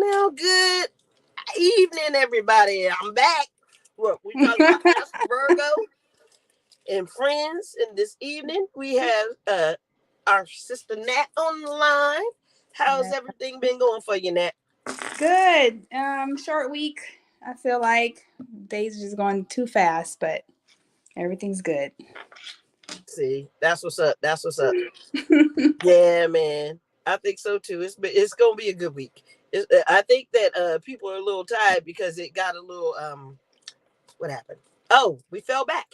Well, good evening, everybody. I'm back. Look, we talking about Virgo and friends, and this evening we have our sister Nat on the line. How's Yeah. everything been going for you, Nat? Good. Short week. I feel like days are just going too fast, but everything's good. See, that's what's up. That's what's up. Yeah, man. I think so too. It's gonna be a good week. I think that people are a little tired because it got a little what happened? Oh, we fell back.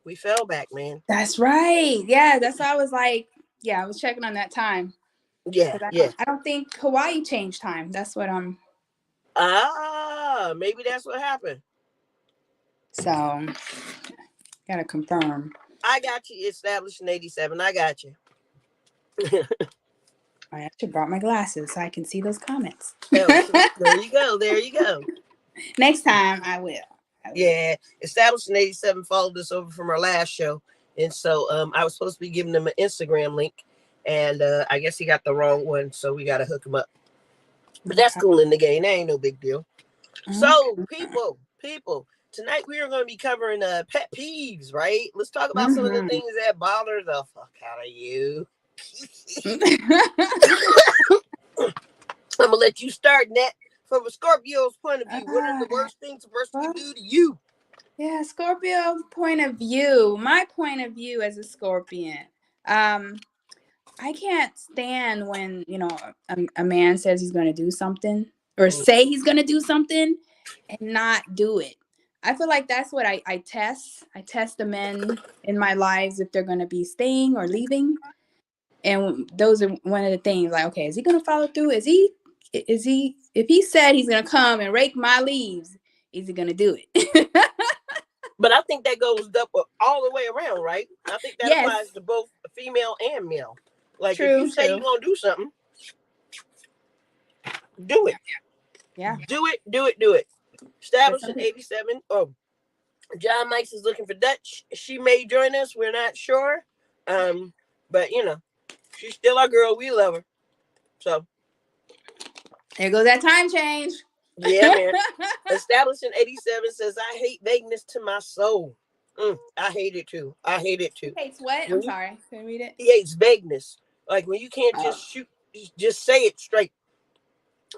We fell back, man. That's right. Yeah, that's why I was like, yeah, I was checking on that time Yeah, because yeah. I don't think Hawaii changed time. That's what I'm. Maybe that's what happened. So gotta confirm. I got you established in 87. I got you. I actually brought my glasses so I can see those comments. Oh, there you go. There you go. Next time I will. Yeah. Established in 87 followed us over from our last show. And so I was supposed to be giving them an Instagram link. And I guess he got the wrong one. So we got to hook him up. But that's cool in the game. That ain't no big deal. So, people, tonight we are going to be covering pet peeves, right? Let's talk about some of the things that bother the fuck out of you. I'm going to let you start, Nat. From a Scorpio's point of view, what are the worst things a person can do to you? Yeah, Scorpio point of view. My point of view as a Scorpion. I can't stand when, a man says he's going to do something or say he's going to do something and not do it. I feel like that's what I test. I test the men in my lives if they're going to be staying or leaving. And those are one of the things like, okay, is he going to follow through? If he said he's going to come and rake my leaves, is he going to do it? But I think that goes up all the way around, right? I think that applies to both female and male. Like, if you say you're going to do something, do it. Yeah. Do it. Established in 87. Oh, John Mikes is looking for Dutch. She may join us. We're not sure. But, she's still our girl. We love her. So. There goes that time change. Yeah, man. Established in 87 says, I hate vagueness to my soul. I hate it too. He hates what? I'm sorry. Can you read it? He hates vagueness. Like when you can't just say it straight.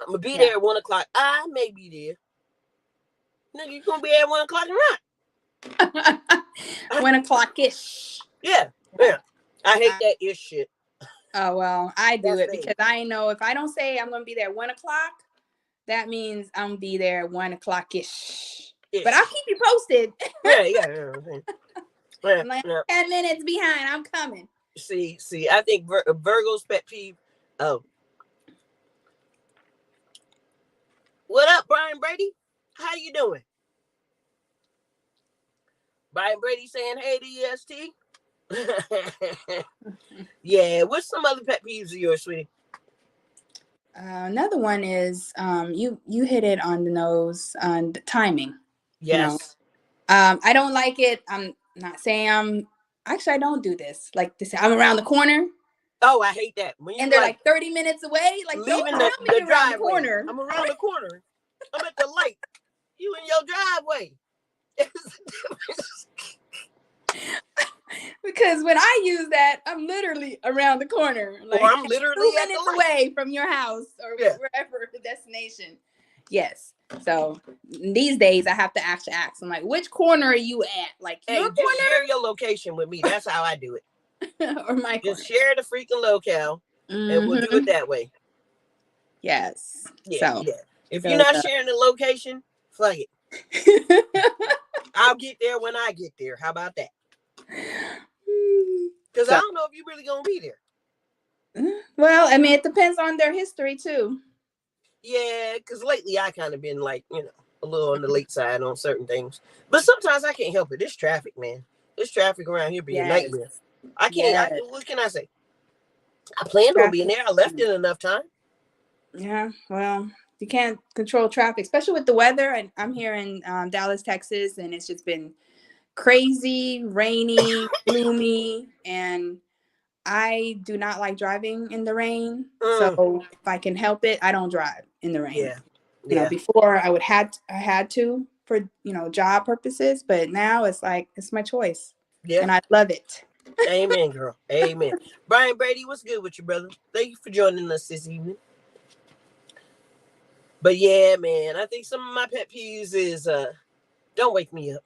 I'm going to be there at 1 o'clock. I may be there. Nigga, you going to be at 1 o'clock or not? 1 o'clock-ish. Yeah. I hate that ish shit. Oh, well, I do it because I know if I don't say I'm going to be there at 1 o'clock, that means I'm going to be there at 1 o'clock-ish. But I'll keep you posted. Yeah. I'm like 10 minutes behind. I'm coming. See, I think Virgo's pet peeve. Oh. What up, Brian Brady? How you doing? Brian Brady saying, hey to EST. Yeah, what's some other pet peeves of yours, sweetie? Another one is you hit it on the nose on the timing. Yes. I don't like it. I'm not saying I don't do this. Like this, I'm around the corner. Oh, I hate that. And they're like 30 minutes away. Like, leaving don't tell me you're around the corner. I'm around the corner. I'm at the light. You in your driveway. Because when I use that, I'm literally around the corner. Like, or I'm literally 2 minutes away from your house or wherever the destination. Yes. So these days I have to actually ask. I'm like, which corner are you at? Like, your corner? Share your location with me. That's how I do it. Or my just corner. Share the freaking locale, and we'll do it that way. Yes. Yeah. If you're not sharing the location, fuck it. I'll get there when I get there. How about that? Because I don't know if you're really gonna be there. Well, I mean, it depends on their history too. Yeah, because lately I kind of been like, a little on the late side on certain things. But sometimes I can't help it. This traffic, man. This traffic around here be a nightmare. I can't. What can I say? I planned on being there. I left in enough time. Yeah, well, you can't control traffic, especially with the weather. And I'm here in Dallas, Texas, and it's just been crazy, rainy, gloomy, and I do not like driving in the rain. So if I can help it, I don't drive in the rain. Yeah. Yeah. Before I had to for, job purposes, but now it's like it's my choice. Yeah. And I love it. Amen, girl. Amen. Brian Brady, what's good with you, brother? Thank you for joining us this evening. But yeah, man, I think some of my pet peeves is don't wake me up.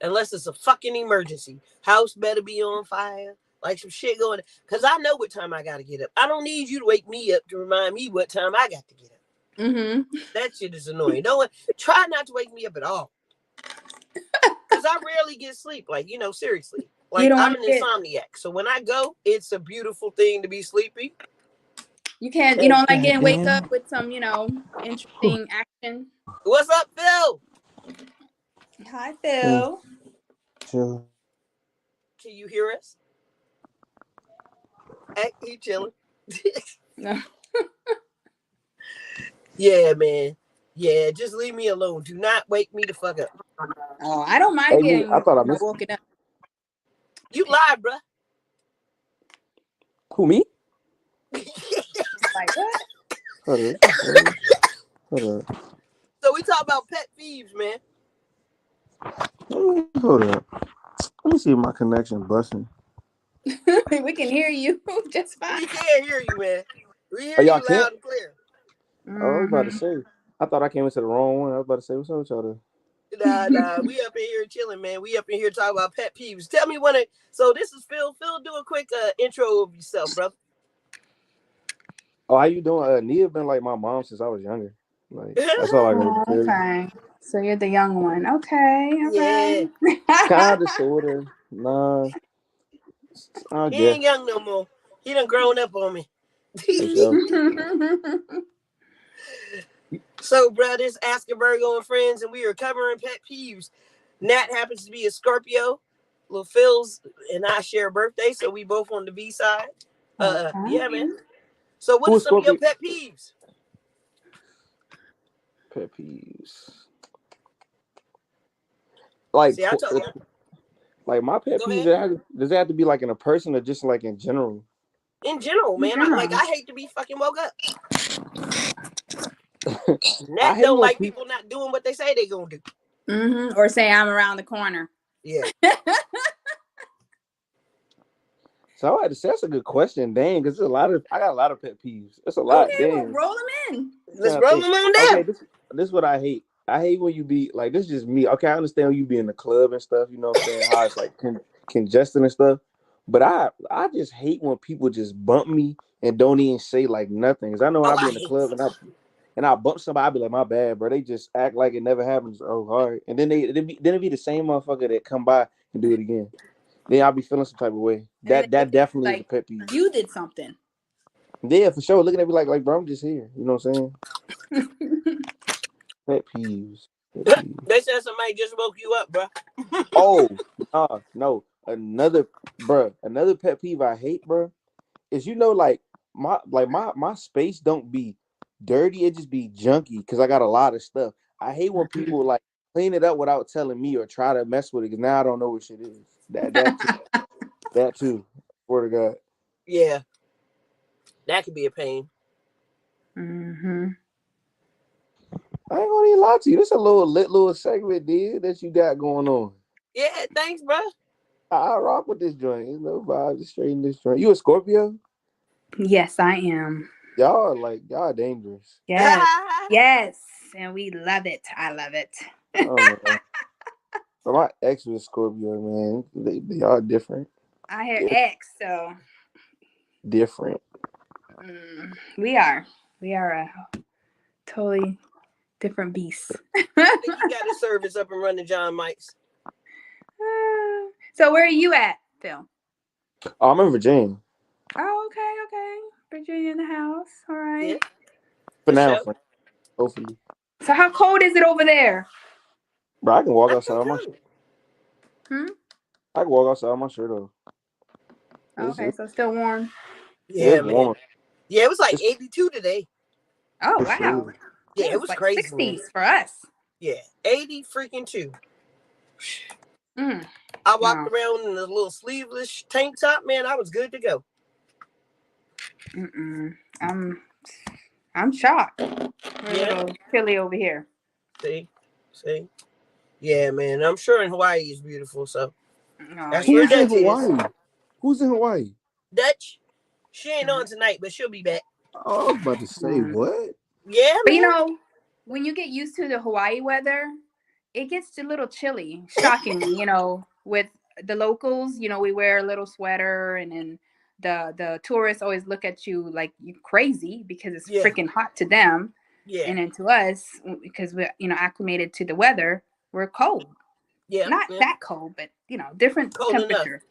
Unless it's a fucking emergency. House better be on fire. Like some shit going. Because I know what time I got to get up. I don't need you to wake me up to remind me what time I got to get up. Mm-hmm. That shit is annoying. No one, try not to wake me up at all. Because I rarely get sleep. Like, seriously. You Like, don't I'm want an to get. insomniac. So when I go, it's a beautiful thing to be sleepy. You can't. You And don't like getting wake up Goddamn. with some, interesting action. what's up, Phil? Hi, Mm, Phil. chill. Can you hear us? Hey, he chilling. No. Yeah, man. Yeah, just leave me alone. Do not wake me the fuck up. Oh, I don't mind Hey, me, I getting, thought I missed. woken up. You lie, bruh. Who, me? Like what? Hold up. What the fuck? Hold up. So we talk about pet peeves, man. Hold up. Let me see if my connection busting. We can hear you just fine. We can't hear you, man. We Oh, hear y'all you can't? loud and clear. Oh, I was about to Mm-hmm. say. I thought I came into the wrong one. I was about to say, what's up with y'all there? Nah. We up in here chilling, man. We up in here talking about pet peeves. Tell me when it. So this is Phil. Phil, do a quick intro of yourself, brother. Oh, how you doing? Nia been like my mom since I was younger. Like, that's all I gotta Oh, tell you. okay. So you're the young one. Okay. All Yeah, right. Kinda, sorta. Nah, I he guess. ain't young no more. He done grown up on me. For sure. So, brothers, asking Virgo and friends, and we are covering pet peeves. Nat happens to be a Scorpio. Little Phil's and I share a birthday, so we both on the V side. Okay. Yeah, man. So, what Who are is some of your Scorpio? pet peeves? Pet peeves. Like, See, I told you. like my pet Go peeves, ahead. does it have to be like in a person or just like in general? In general, In man, general. I hate to be fucking woke up. Nat I hate don't when like people. people not doing what they say they gonna do. Mm-hmm. Or say I'm around the corner. Yeah. So I had to say that's a good question, dang, because I got a lot of pet peeves. It's a lot, Okay, well, dang. roll them in. I'm Let's trying to roll think. them on Okay, down. this is what I hate. I hate when you be like, this is just me. Okay, I understand when you be in the club and stuff. You know what I'm saying? How it's like congested and stuff. But I just hate when people just bump me and don't even say like nothing. Cause I know when Oh, I be I in the hate club that and I shit. and I bump somebody, I be like, my bad, bro. They just act like it never happens. Oh, all right. And then it be the same motherfucker that come by and do it again. Then I'll be feeling some type of way. And then That they that look at definitely you is a like pet peeve. you did something. Yeah, for sure. Looking at me like, bro, I'm just here. You know what I'm saying? Pet peeves. Pet peeves. They said somebody just woke you up, bro. Oh, no. Another pet peeve I hate, bro, is like my space don't be dirty, it just be junky because I got a lot of stuff. I hate when people like clean it up without telling me or try to mess with it because now I don't know what shit is. That too. Swear to God. Yeah, that could be a pain. Mm-hmm. I ain't gonna even lie to you. This a little segment, dude, that you got going on. Yeah, thanks, bro. I rock with this joint. You know, vibe just straight in this joint. You a Scorpio? Yes, I am. Y'all dangerous. Yes. Yes. And we love it. I love it. Oh man. But my ex was Scorpio, man. They are different. I hear Di- X, so different. we are. We are a totally different beast. I think he got his service up and running, John Mike's. So where are you at, Phil? Oh, I'm in Virginia. Oh, okay. Virginia in the house. All Yeah, right. For for now, sure. for hopefully. So how cold is it over there? Bro, I can walk I outside think on my so. Hmm? I can walk outside on my shirt off. It's Okay, it, so still warm. Yeah, it's man. warm. Yeah, it was like It's 82 today. Oh, for wow. sure. Yeah, It it was was like crazy, man. 60s for us. Yeah, 80 freaking two. Mm. I walked No. around in a little sleeveless tank top, man. I was good to go. Mm-mm. I'm I'm shocked. We're a Yeah. little chilly over here. See, see. Yeah, man. I'm sure in Hawaii is beautiful. So Oh that's where yeah. Who's in Dutch is. Hawaii? Who's in Hawaii? Dutch. She ain't Mm, on tonight, but she'll be back. Oh, I was about to say mm. what? Yeah, But man. when you get used to the Hawaii weather, it gets a little chilly, shockingly, with the locals, we wear a little sweater and then the tourists always look at you like you crazy because it's Yeah, freaking hot to them. yeah, And then to us, because we're, acclimated to the weather, we're cold. yeah, Not yeah. that cold, but different Cold enough. temperature.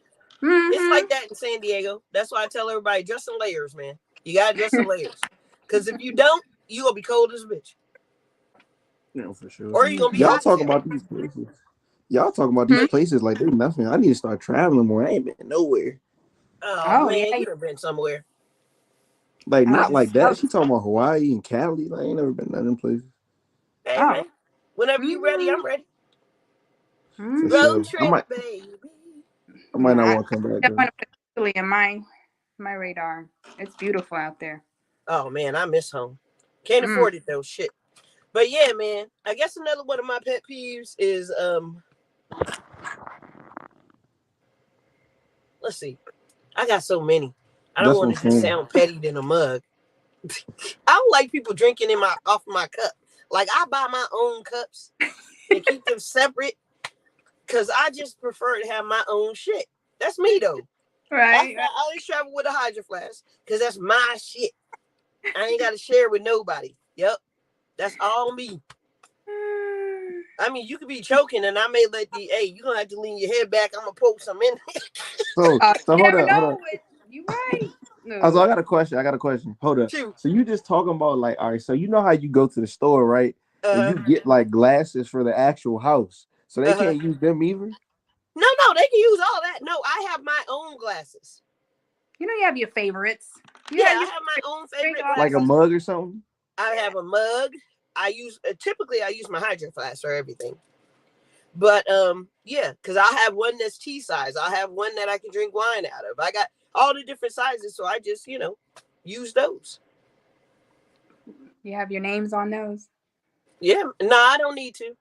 It's Mm-hmm. like that in San Diego. That's why I tell everybody dress in layers, man. You gotta dress in layers. Cause if you don't, you gonna be cold as a bitch. Yeah, for sure. Or you gonna be Y'all hot as talking hell. about these places. Y'all talking about these Hmm. places like they nothing. I need to start traveling more. I ain't been nowhere. Oh Oh yeah. man, you done been somewhere. Like I not just like that. She talking about Hawaii and Cali. Like I ain't never been to them places. Hey oh. man. Whenever you ready, Mm-hmm. I'm ready. For Road sure. Mm-hmm. I trip, might baby. I might not I want to come back don't though. want to put Italy in my radar. It's beautiful out there. Oh man, I miss home. Can't Mm. afford it though, shit. But yeah, man. I guess another one of my pet peeves is let's see. I got so many. I don't That's want what to I'm just saying. sound petty than a mug. I don't like people drinking in my off my cup. Like I buy my own cups and keep them separate because I just prefer to have my own shit. That's me though. That's Right. why I always travel with a hydro flask because that's my shit. I ain't got to share with nobody. Yep, that's all me. I mean, you could be choking, and I may let the hey, you gonna have to lean your head back. I'm gonna poke some in. So You hold never up, hold know. up. You right. Also, I No. got a question. I got a question. Hold up. Shoot. So you just talking about like, all right, so you know how you go to the store, right? And Uh you get like glasses for the actual house. So they huh. can't use them either? No, no, they can use all that. No, I have my own glasses. You have your favorites. You Yeah, have I your have my own drink favorite all Like a glasses. mug or something? I have a mug. I use typically I use my hydro flask for everything. But yeah, because I have one that's tea size. I have one that I can drink wine out of. I got all the different sizes, so I just use those. you have your names on those. Yeah, no, I don't need to.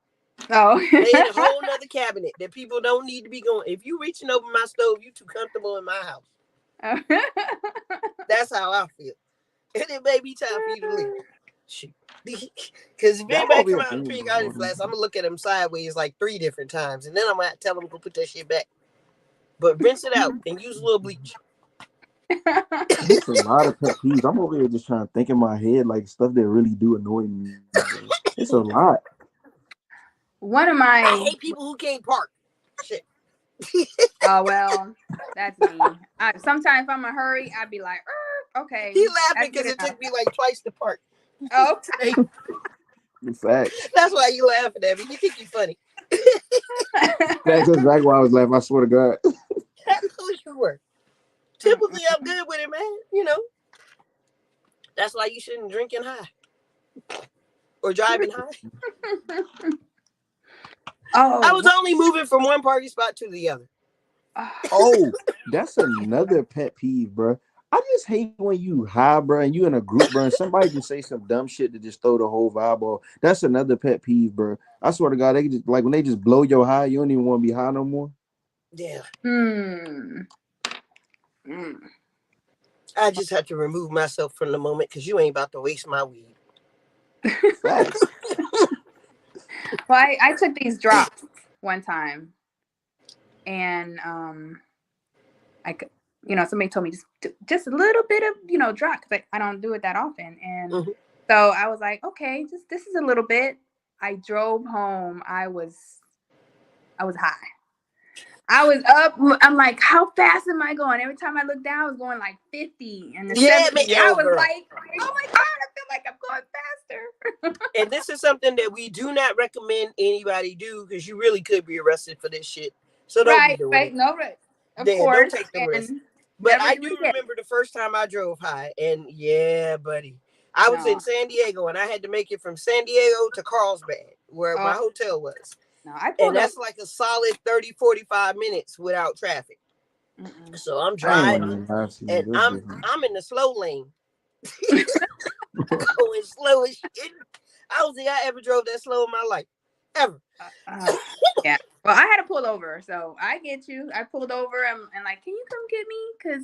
Oh. They in a whole nother cabinet that people don't need to be going. If you reaching over my stove, you too comfortable in my house. That's how I feel. And it may be time for you to leave. Shoot. Because if Yeah, I'm anybody over come here out and thinking drink about out all of flask, I'm this. gonna look at them sideways like 3 different times, and then I'm gonna tell them to go put that shit back. But rinse it out and use a little bleach. It's a lot of pet peeves. I'm over here just trying to think in my head like stuff that really do annoy me, bro. It's a lot. One of I my hate people who can't park. Shit. oh well, that's me. Sometimes if I'm in a hurry, I'd be like, okay, He laughing that's good because it enough. took me like twice to park Oh. today. Facts. That's why you laughing at me. You think you funny. Facts. That's exactly why I was laughing. I swear to God. I know you were. Typically, I'm good with it, man. That's why you shouldn't drink and high or driving high. I was Oh. only moving from one parking spot to the other. Oh, that's another pet peeve, bro. I just hate when you high, bro, and you in a group, bro, and somebody just say some dumb shit to just throw the whole vibe off. That's another pet peeve, bro. I swear to God, they just like when they just blow your high, you don't even want to be high no more. Yeah. Hmm. Mm. I just had to remove myself from the moment because you ain't about to waste my weed. Facts. Well, I took these drops one time, and I could, somebody told me just a little bit of drop because I don't do it that often, and Mm-hmm. so I was like, okay, just this is a little bit. I drove home. I was high. I was up. I'm like, how fast am I going? Every time I looked down, I was going like 50 and the Yeah, man. 70. I Oh, was girl. like, oh my God, I feel like I'm going faster. And this is something that we do not recommend anybody do because you really could be arrested for this shit. So don't be Right, doing it. right. No, right. Of Yeah, don't course. take the risk. And But never I do do it again. remember the first time I drove high, and yeah, buddy, I was in No. San Diego, and I had to make it from San Diego to Carlsbad, where Oh, my hotel was, no. I and pulled over. that's like a solid 30-45 minutes without traffic. Mm-mm. So I'm I ain't want to driving, even lie to you. and That's I'm different. I'm in the slow lane, going slow as shit. I don't think I ever drove that slow in my life, ever. Yeah. Well, I had to pull over, so I get you. I pulled over and like, can you come get me? Because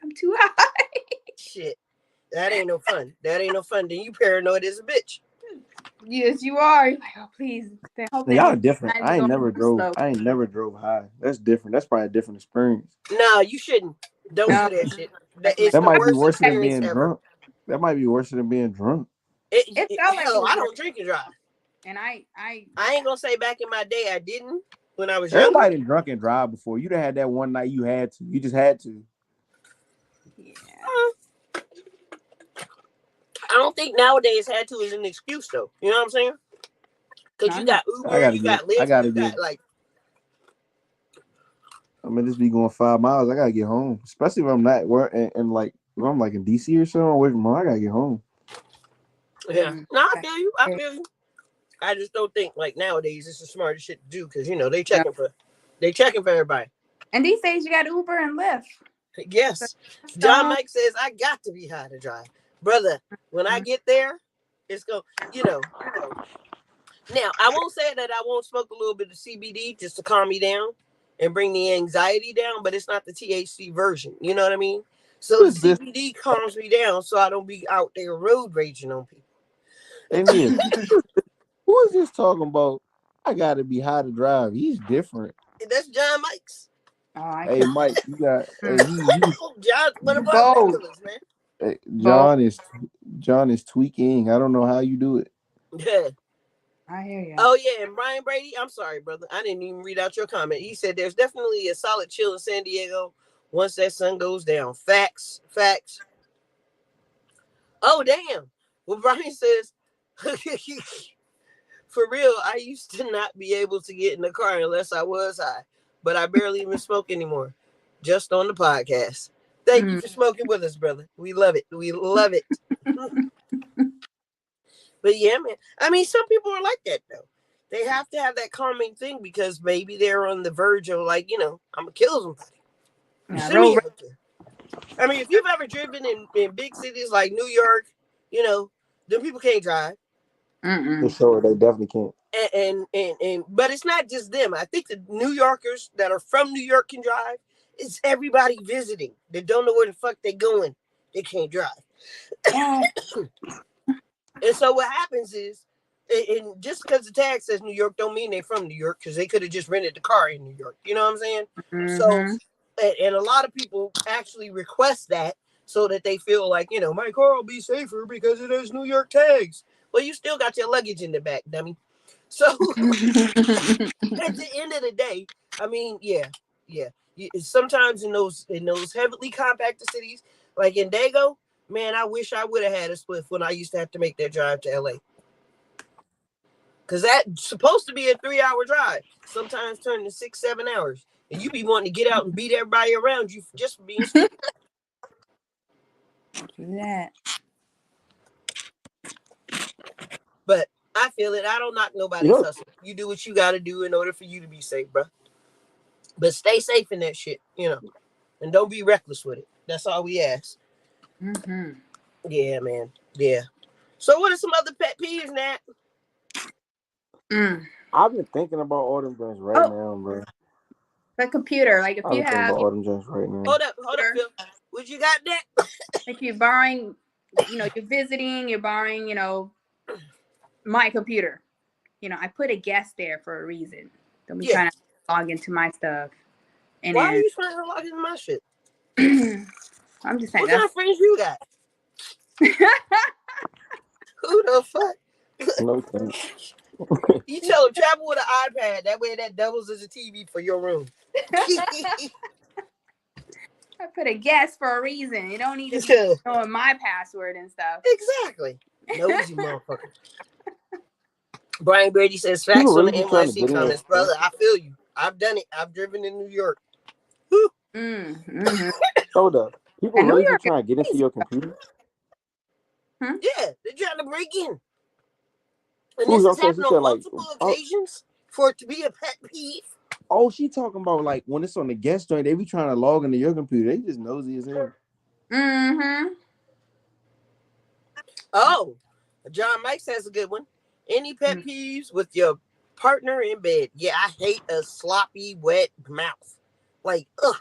I'm too high. Shit, that ain't no fun. That ain't no fun. Then you paranoid as a bitch. Yes, you are. You're like, oh, please. Hope Now, they y'all don't are different. find me going too slow. I ain't never drove high. That's different. That's probably a different experience. No, you shouldn't. Don't No, do that shit. that's my It's That the might be worst worse than experience being ever. drunk. That might be worse than being drunk. it felt like it Hell, was I worse. don't drink and drive. And I ain't gonna say back in my day I didn't when I was younger. Everybody done drunk and drive before. You'd have had that one night you had to. You just had to. yeah. I don't think nowadays had to is an excuse though. You know what I'm saying? Because No, you no. got Uber, you got I Lyft, gotta you got get. like I mean, this be going 5 miles. I gotta get home, especially if I'm not work and like if I'm like in DC or something away from home. I gotta get home. yeah. Mm. No, I feel you. I feel you. I just don't think like nowadays it's the smartest shit to do because you know they No. checking for everybody. And these days you got Uber and Lyft. So Yes. that's the John only. Mike says I got to be high to drive. Brother, when I get there, it's going you know. Now I won't say that I won't smoke a little bit of CBD just to calm me down and bring the anxiety down, but it's not the THC version. You know what I mean? So Who the is this? CBD calms me down so I don't be out there road raging on people. And yeah, who is this talking about? I gotta be high to drive. He's different. That's John Mike's. Oh, I Hey can't. Mike, you got Mm. John, one of our Bold. regulars, man. Bold. John is tweaking. I don't know how you do it. Yeah. I hear you. Oh yeah, and Brian Brady. I'm sorry, brother. I didn't even read out your comment. He said there's definitely a solid chill in San Diego once that sun goes down. Facts, facts. Oh damn. Well, Brian says, for real, I used to not be able to get in the car unless I was high, but I barely even smoke anymore. Just on the podcast. Thank you Mm. for smoking with us, brother. We love it. We love it. But yeah, man. I mean, some people are like that though. They have to have that calming thing because maybe they're on the verge of like, I'm gonna kill somebody. You Yeah, see me road. out there. I mean, if you've ever driven in big cities like New York, then people can't drive. For Mm-mm. sure, they definitely can't. And but it's not just them. I think the New Yorkers that are from New York can drive. It's everybody visiting that don't know where the fuck they going. They can't drive. Yeah. And so what happens is, and just because the tag says New York don't mean they're from New York because they could have just rented the car in New York. You know what I'm saying? So, Mm-hmm. and a lot of people actually request that so that they feel like, my car will be safer because it has New York tags. Well, you still got your luggage in the back, dummy. So at the end of the day, I mean, yeah. Sometimes in those heavily compacted cities, like in Dago, man, I wish I would have had a spliff when I used to have to make that drive to LA. Cause that's supposed to be a 3 hour drive, sometimes turn to 6, 7 hours. And you be wanting to get out and beat everybody around you just for being stupid. Do that. But I feel it. I don't knock You nobody's know, hustle. You do what you gotta do in order for you to be safe, bro. But stay safe in that shit. And don't be reckless with it. That's all we ask. Mm-hmm. Yeah, man. Yeah. So what are some other pet peeves, Nat? Mm. I've been thinking about all them joints right Oh, now, bro. the computer. Like if I've you been thinking have about your all them joints right now. Hold up, computer, Phil. What you got, Nat? like you're borrowing, you're visiting, you're borrowing, my computer. I put a guest there for a reason. Don't be Yeah. trying to log into my stuff. And Why are then you trying to log into my shit? I'm just saying What kind that's of friends you got? Who the fuck? No thanks. You tell them travel with an iPad. That way that doubles as a TV for your room. I put a guest for a reason. You don't need to be knowing my password and stuff. Exactly. Nosy motherfucker. Brian Brady says People facts on really the be trying to NYC get in. comments. Brother, I feel you. I've done it. I've driven in New York. Mm-hmm. Hold up. People And New really be York is trying to get into crazy. your computer. Yeah, they're trying to break in. And Who's this has okay? She happened said on like, multiple oh, occasions for it to be a pet peeve. she talking about like when it's on the guest joint, they be trying to log into your computer. They just nosy as hell. Mm-hmm. Oh, John Mike has a good one. Any pet Mm. peeves with your partner in bed? Yeah, I hate a sloppy, wet mouth. Like, ugh,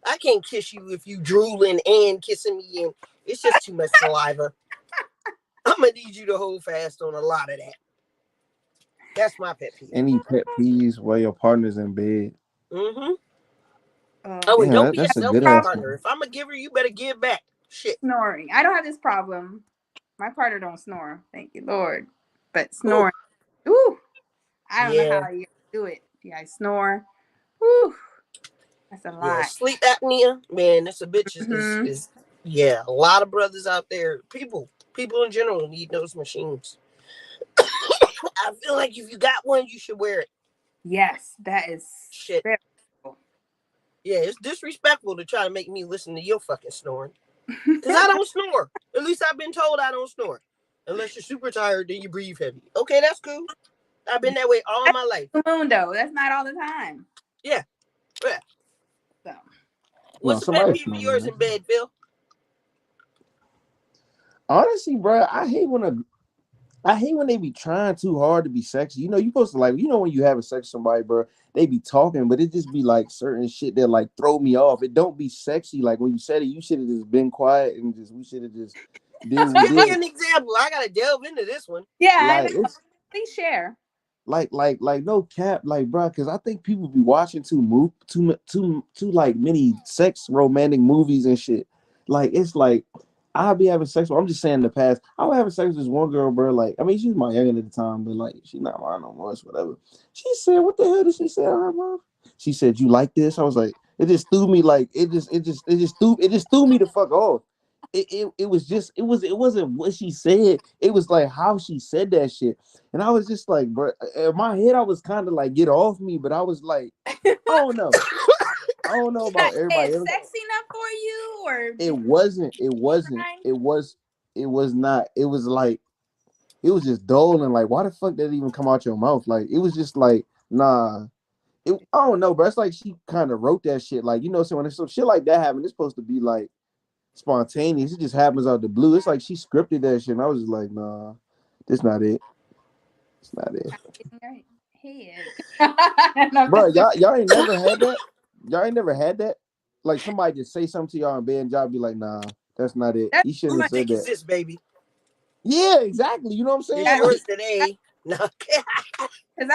I can't kiss you if you drooling and kissing me, and it's just too much saliva. I'm gonna need you to hold fast on a lot of that. That's my pet peeve. Any pet peeves while your partner's in bed? Mm-hmm. Oh, Um, and Damn, don't be a that's a good selfish ass problem partner. one. If I'm a giver, you better give back. Shit. snoring. I don't have this problem. My partner don't snore. Thank you, Lord. But Ooh, snoring. Ooh, I don't know yeah, how you do it. You guys snore. Ooh, that's a yeah. lot. Sleep apnea, man. That's a bitch. Hmm. Yeah. A lot of brothers out there, people in general need those machines. I feel like if you got one, you should wear it. Yes, that is Shit. very cool. Yeah, it's disrespectful to try to make me listen to your fucking snoring. Because I don't snore. At least I've been told I don't snore. Unless you're super tired, then you breathe heavy. Okay, that's cool. I've been that way all That's my life. the moon, though. That's not all the time. Yeah, yeah. So No, What's a pet somebody peeve of yours snoring. in bed, Phil? Honestly, bro, I hate when they be trying too hard to be sexy. You know, you supposed to like, you know, when you having sex with somebody, bro, they be talking, but it just be like certain shit that like throw me off. It don't be sexy. Like when you said it, you should have just been quiet and just we should have just did what we Give me did. an example. I gotta delve into this one. yeah, I Like know. it's Please share. like no cap, like bro, because I think people be watching too like many sex romantic movies and shit. Like it's like I'll be having sex. I'm just saying in the past, I was having sex with this one girl, bro. Like I mean, she was my youngin at the time, but like she not mine no more. It's whatever. She said, "What the hell did she say on her mouth?" She said, "You like this?" I was like, it just threw me like it just threw me the fuck off. It was just it wasn't what she said. It was like how she said that shit. And I was just like, bro, in my head, I was kind of like, get off me. But I was like, I don't know. I don't know Can I about say everybody it's else. sexy enough for you, or It did wasn't. It you wasn't. try? It was not. It was like, it was just dull and like, why the fuck did it even come out your mouth? Like, it was just like, nah. I don't know, bro. It's like she kind of wrote that shit. Like, you know, so when there's some shit like that happen, it's supposed to be like spontaneous. It just happens out the blue. It's like she scripted that shit. And I was just like, nah, this not it. It's not it. In your head. I don't know if Bro, that's the y'all ain't never had that. Y'all ain't never had that. Like somebody just say something to y'all in bed, and y'all be like, "Nah, that's not it. that's He shouldn't Whose have my said dick is that." this, baby? Yeah, exactly. You know what I'm It's saying? that yours Like, today. No. because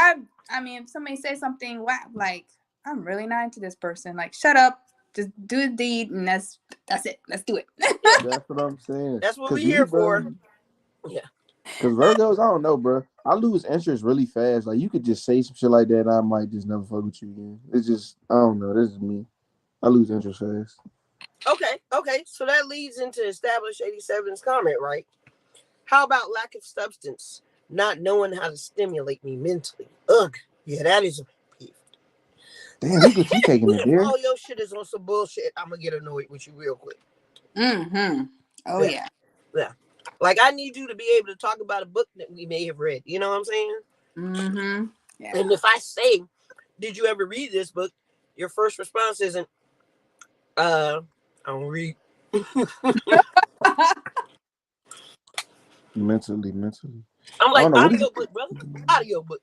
I mean, if somebody says something whack, like I'm really not into this person, like shut up, just do the deed, and that's it. Let's do it. Yeah, that's what I'm saying. that's what Cause we're me, here bro. for. Yeah. Cause Virgos, I don't know, bro. I lose interest really fast. Like you could just say some shit like that, and I might just never fuck with you again. It's just, I don't know. This is me. I lose interest fast. Okay, okay. So that leads into established 87's comment, right? How about lack of substance? Not knowing how to stimulate me mentally. Ugh. Yeah, that is a peeve. Damn, look what you taking it If there. all your shit is on some bullshit, I'm gonna get annoyed with you real quick. Mm-hmm. Oh Yeah, yeah. yeah. Like I need you to be able to talk about a book that we may have read. You know what I'm saying? Mm-hmm. Yeah. And if I say, "Did you ever read this book?" Your first response isn't, I don't read. Mentally. I'm I like, don't know. What do audio you? book, brother. Audio book.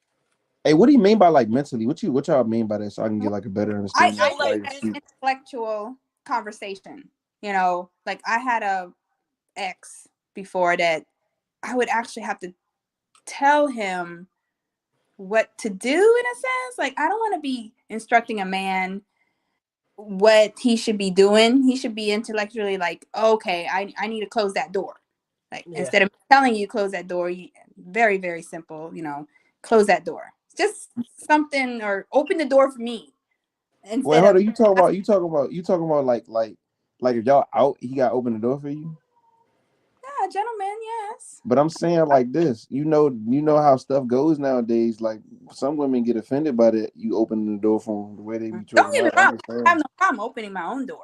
Hey, what do you mean by like mentally? What y'all mean by that? So I can get Well, like a better I understanding I So before I like even this. speak. intellectual conversation. You know, like I had a ex before that I would actually have to tell him what to do in a sense. Like I don't want to be instructing a man what he should be doing. He should be intellectually like, okay, I need to close that door. Like Yeah. instead of telling you close that door, you very, very simple, you know, close that door. Just something or open the door for me Wait, instead hold of on. You talking about like if y'all out, he got to open the door for you. yeah, gentlemen, yes. But I'm saying like this, you know how stuff goes nowadays. Like some women get offended by that. You open the door for them the way they be Don't treating get me y'all. I'm wrong, just I have saying. no problem opening my own door.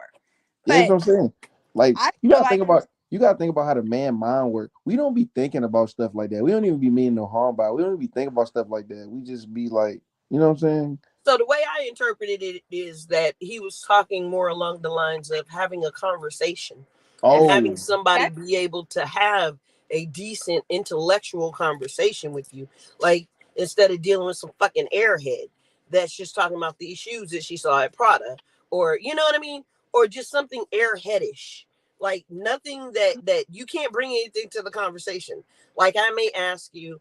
Yeah, that's what But I'm saying. Like I feel like you gotta think about how the man mind work. We don't be thinking about stuff like that. We don't even be meaning no harm by it. We don't even be thinking about stuff like that. We just be like, you know what I'm saying? So the way I interpreted it is that he was talking more along the lines of having a conversation and having Oh, somebody that's be able to have a decent intellectual conversation with you. Like, instead of dealing with some fucking airhead that's just talking about these shoes that she saw at Prada, or you know what I mean, or just something airheadish. Like nothing that you can't bring anything to the conversation. Like I may ask you,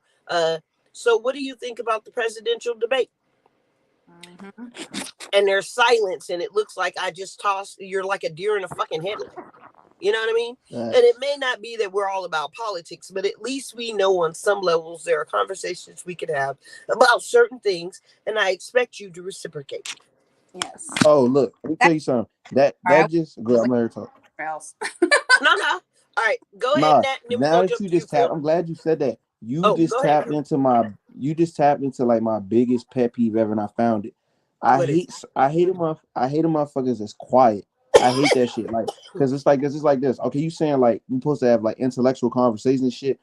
so what do you think about the presidential debate? Mm-hmm. And there's silence, and it looks like I just tossed. You're like a deer in a fucking headlight. You know what I mean? And it may not be that we're all about politics, but at least we know on some levels there are conversations we could have about certain things, and I expect you to reciprocate. Yes. Oh, look, let me tell That's you something. That all that right. just girl, I'm Wait, let her talk. where else? No, no. All right, go ahead, Nah, Nat, and then we're now gonna that jump you to you, just tapped, Phil. I'm glad you said that. You Oh, just go ahead, tapped Phil. into like my biggest pet peeve ever, and I found it. I What is hate it? I hate them I hate them motherfuckers that's quiet. I hate that shit. Like, cause it's like this. Okay, you saying like you supposed to have like intellectual conversations and shit.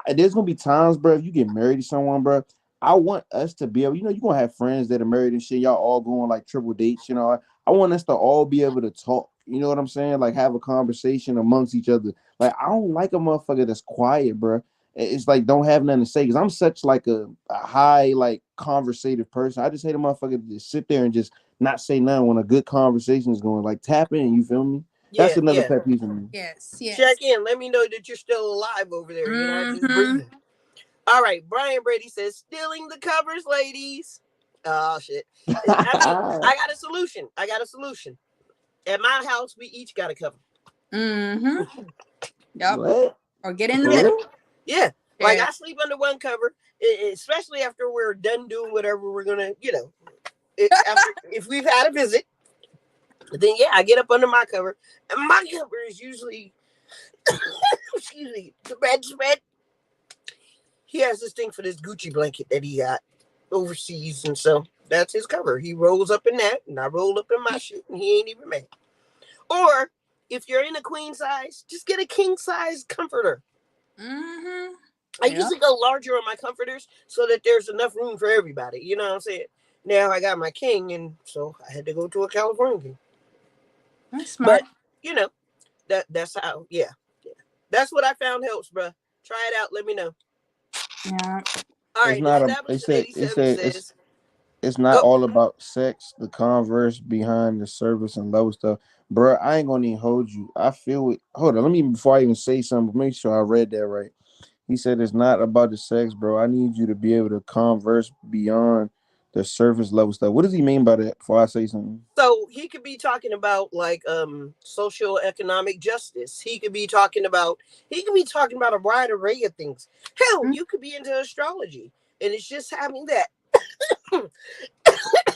There's gonna be times, bro. If you get married to someone, bro, I want us to be able. You know, you're gonna have friends that are married and shit. Y'all all going like triple dates. You know, I want us to all be able to talk. You know what I'm saying? Like have a conversation amongst each other. Like I don't like a motherfucker that's quiet, bro. It's like don't have nothing to say because I'm such like a high like conversative person. I just hate a motherfucker to just sit there and just not say nothing when a good conversation is going. Like tap in, you feel me? That's Yeah, another yeah. pet peeve for me. Yes. Yes. Check in. Let me know that you're still alive over there. You're not just Mm-hmm. breathing. All right, Brian Brady says, stealing the covers, ladies. Oh shit. I mean, I got a solution. I got a solution. At my house, we each got a cover. Mm-hmm. Yep. What? Or get in the For Yeah, middle. real? yeah. Like Yeah. I sleep under one cover, especially after we're done doing whatever we're gonna, after if we've had a visit, then yeah, I get up under my cover, and my cover is usually, excuse me, the bed spread. He has this thing for this Gucci blanket that he got overseas, and so that's his cover. He rolls up in that, and I roll up in my shit, and he ain't even mad. Or if you're in a queen size, just get a king size comforter. Mm-hmm. I Yep. usually go larger on my comforters so that there's enough room for everybody. You know what I'm saying? Now I got my king, and so I had to go to a California king. That's But smart. you know that's how. Yeah, yeah. That's what I found helps, bro. Try it out. Let me know. Yeah. All It's right, not a. They established in said it 87 said says it's not go. all about sex. The converse behind the service and love stuff, bro. I ain't gonna even hold you. I feel it. Hold on, let me before I even say something. Make sure I read that right. He said it's not about the sex, bro. I need you to be able to converse beyond the surface level stuff. What does he mean by that? Before I say something. So he could be talking about like social economic justice. He could be talking about a wide array of things. Hell, Mm-hmm. you could be into astrology, and it's just having that.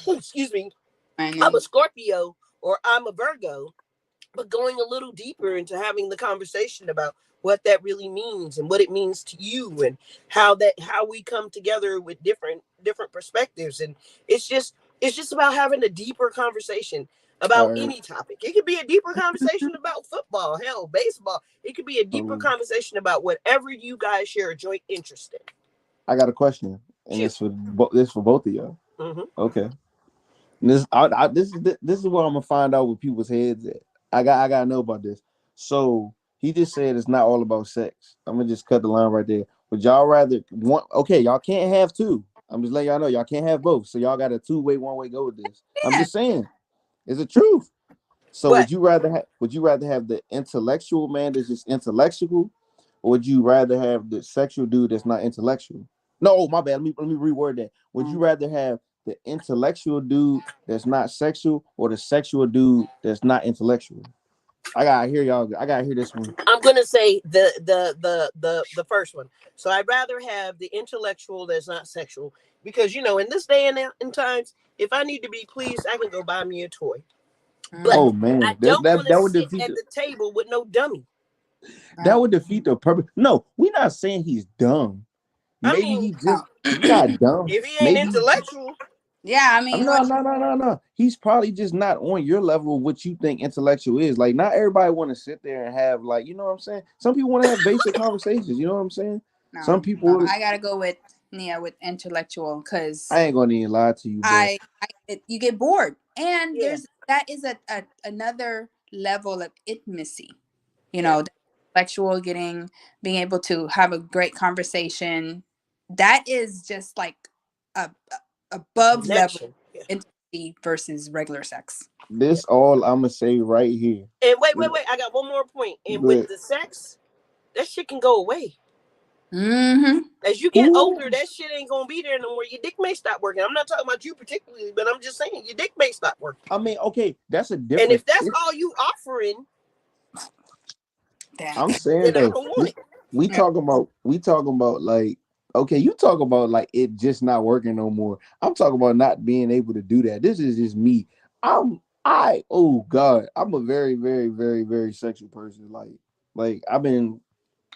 Excuse me. I I'm know. a Scorpio or I'm a Virgo, but going a little deeper into having the conversation about what that really means and what it means to you and how we come together with different perspectives, and it's just about having a deeper conversation All about right. any topic. It could be a deeper conversation about football, hell, baseball. It could be a deeper Um, conversation about whatever you guys share a joint interest in. I got a question, and Shoot. this for both of y'all. Mm-hmm. Okay. This is what I'm gonna find out with people's heads at. I gotta know about this. So he just said it's not all about sex. I'm gonna just cut the line right there. Would y'all rather one? Okay, y'all can't have two. I'm just letting y'all know y'all can't have both. So y'all got a two-way, one-way go with this. I'm Yeah. just saying, it's the truth. So What? would you rather have the intellectual man that's just intellectual, or would you rather have the sexual dude that's not intellectual? No, oh, my bad. Let me reword that. Would you rather have the intellectual dude that's not sexual, or the sexual dude that's not intellectual? I gotta hear y'all. I gotta hear this one. I'm gonna say the first one. So I'd rather have the intellectual that's not sexual, because in this day and in times, if I need to be pleased, I can go buy me a toy. But Mm-hmm. Oh I man, don't want to that would sit defeat at the table with no dummy. the purpose. No, we're not saying he's dumb. I Maybe mean, he just he's not dumb. if he ain't Maybe intellectual, Yeah. I mean, No, what? no, no, no, no. He's probably just not on your level of what you think intellectual is. Like, not everybody want to sit there and have like, you know what I'm saying? Some people want to have basic conversations. You know what I'm saying? Some No. No. people, I gotta go with Nia with intellectual because I ain't gonna even lie to you, bro. you get bored, and yeah, that is a another level of intimacy. You yeah. know, intellectual, being able to have a great conversation. That is just like a A above level connection. Yeah. intimacy versus regular sex. Yeah. This all I'm gonna say right here. And wait. I got one more point. And with But the sex, that shit can go away. Mm-hmm. As you get older, ooh, that shit ain't gonna be there no more. Your dick may stop working. I'm not talking about you particularly, but I'm just saying your dick may stop working. I mean, okay, that's a And if difference. that's all you offering, Damn. I'm saying then I though, don't want it. Yeah. we talking about like okay, you talk about like it just not working no more. I'm talking about not being able to do that. This is just me. Oh God, I'm a very, very, very, very sexual person. Like I've been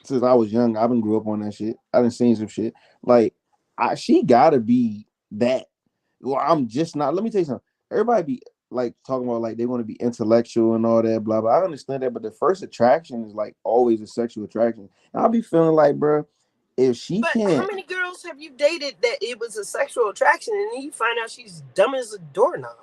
since I was young. I've been grew up on that shit. I done seen some shit. Like she gotta be that. Well, I'm just not. Let me tell you something. Everybody be like talking about like they want to be intellectual and all that, blah blah. I understand that, but the first attraction is like always a sexual attraction. And I'll be feeling like, bro, if she But how can't, many girls have you dated that it was a sexual attraction and then you find out she's dumb as a doorknob?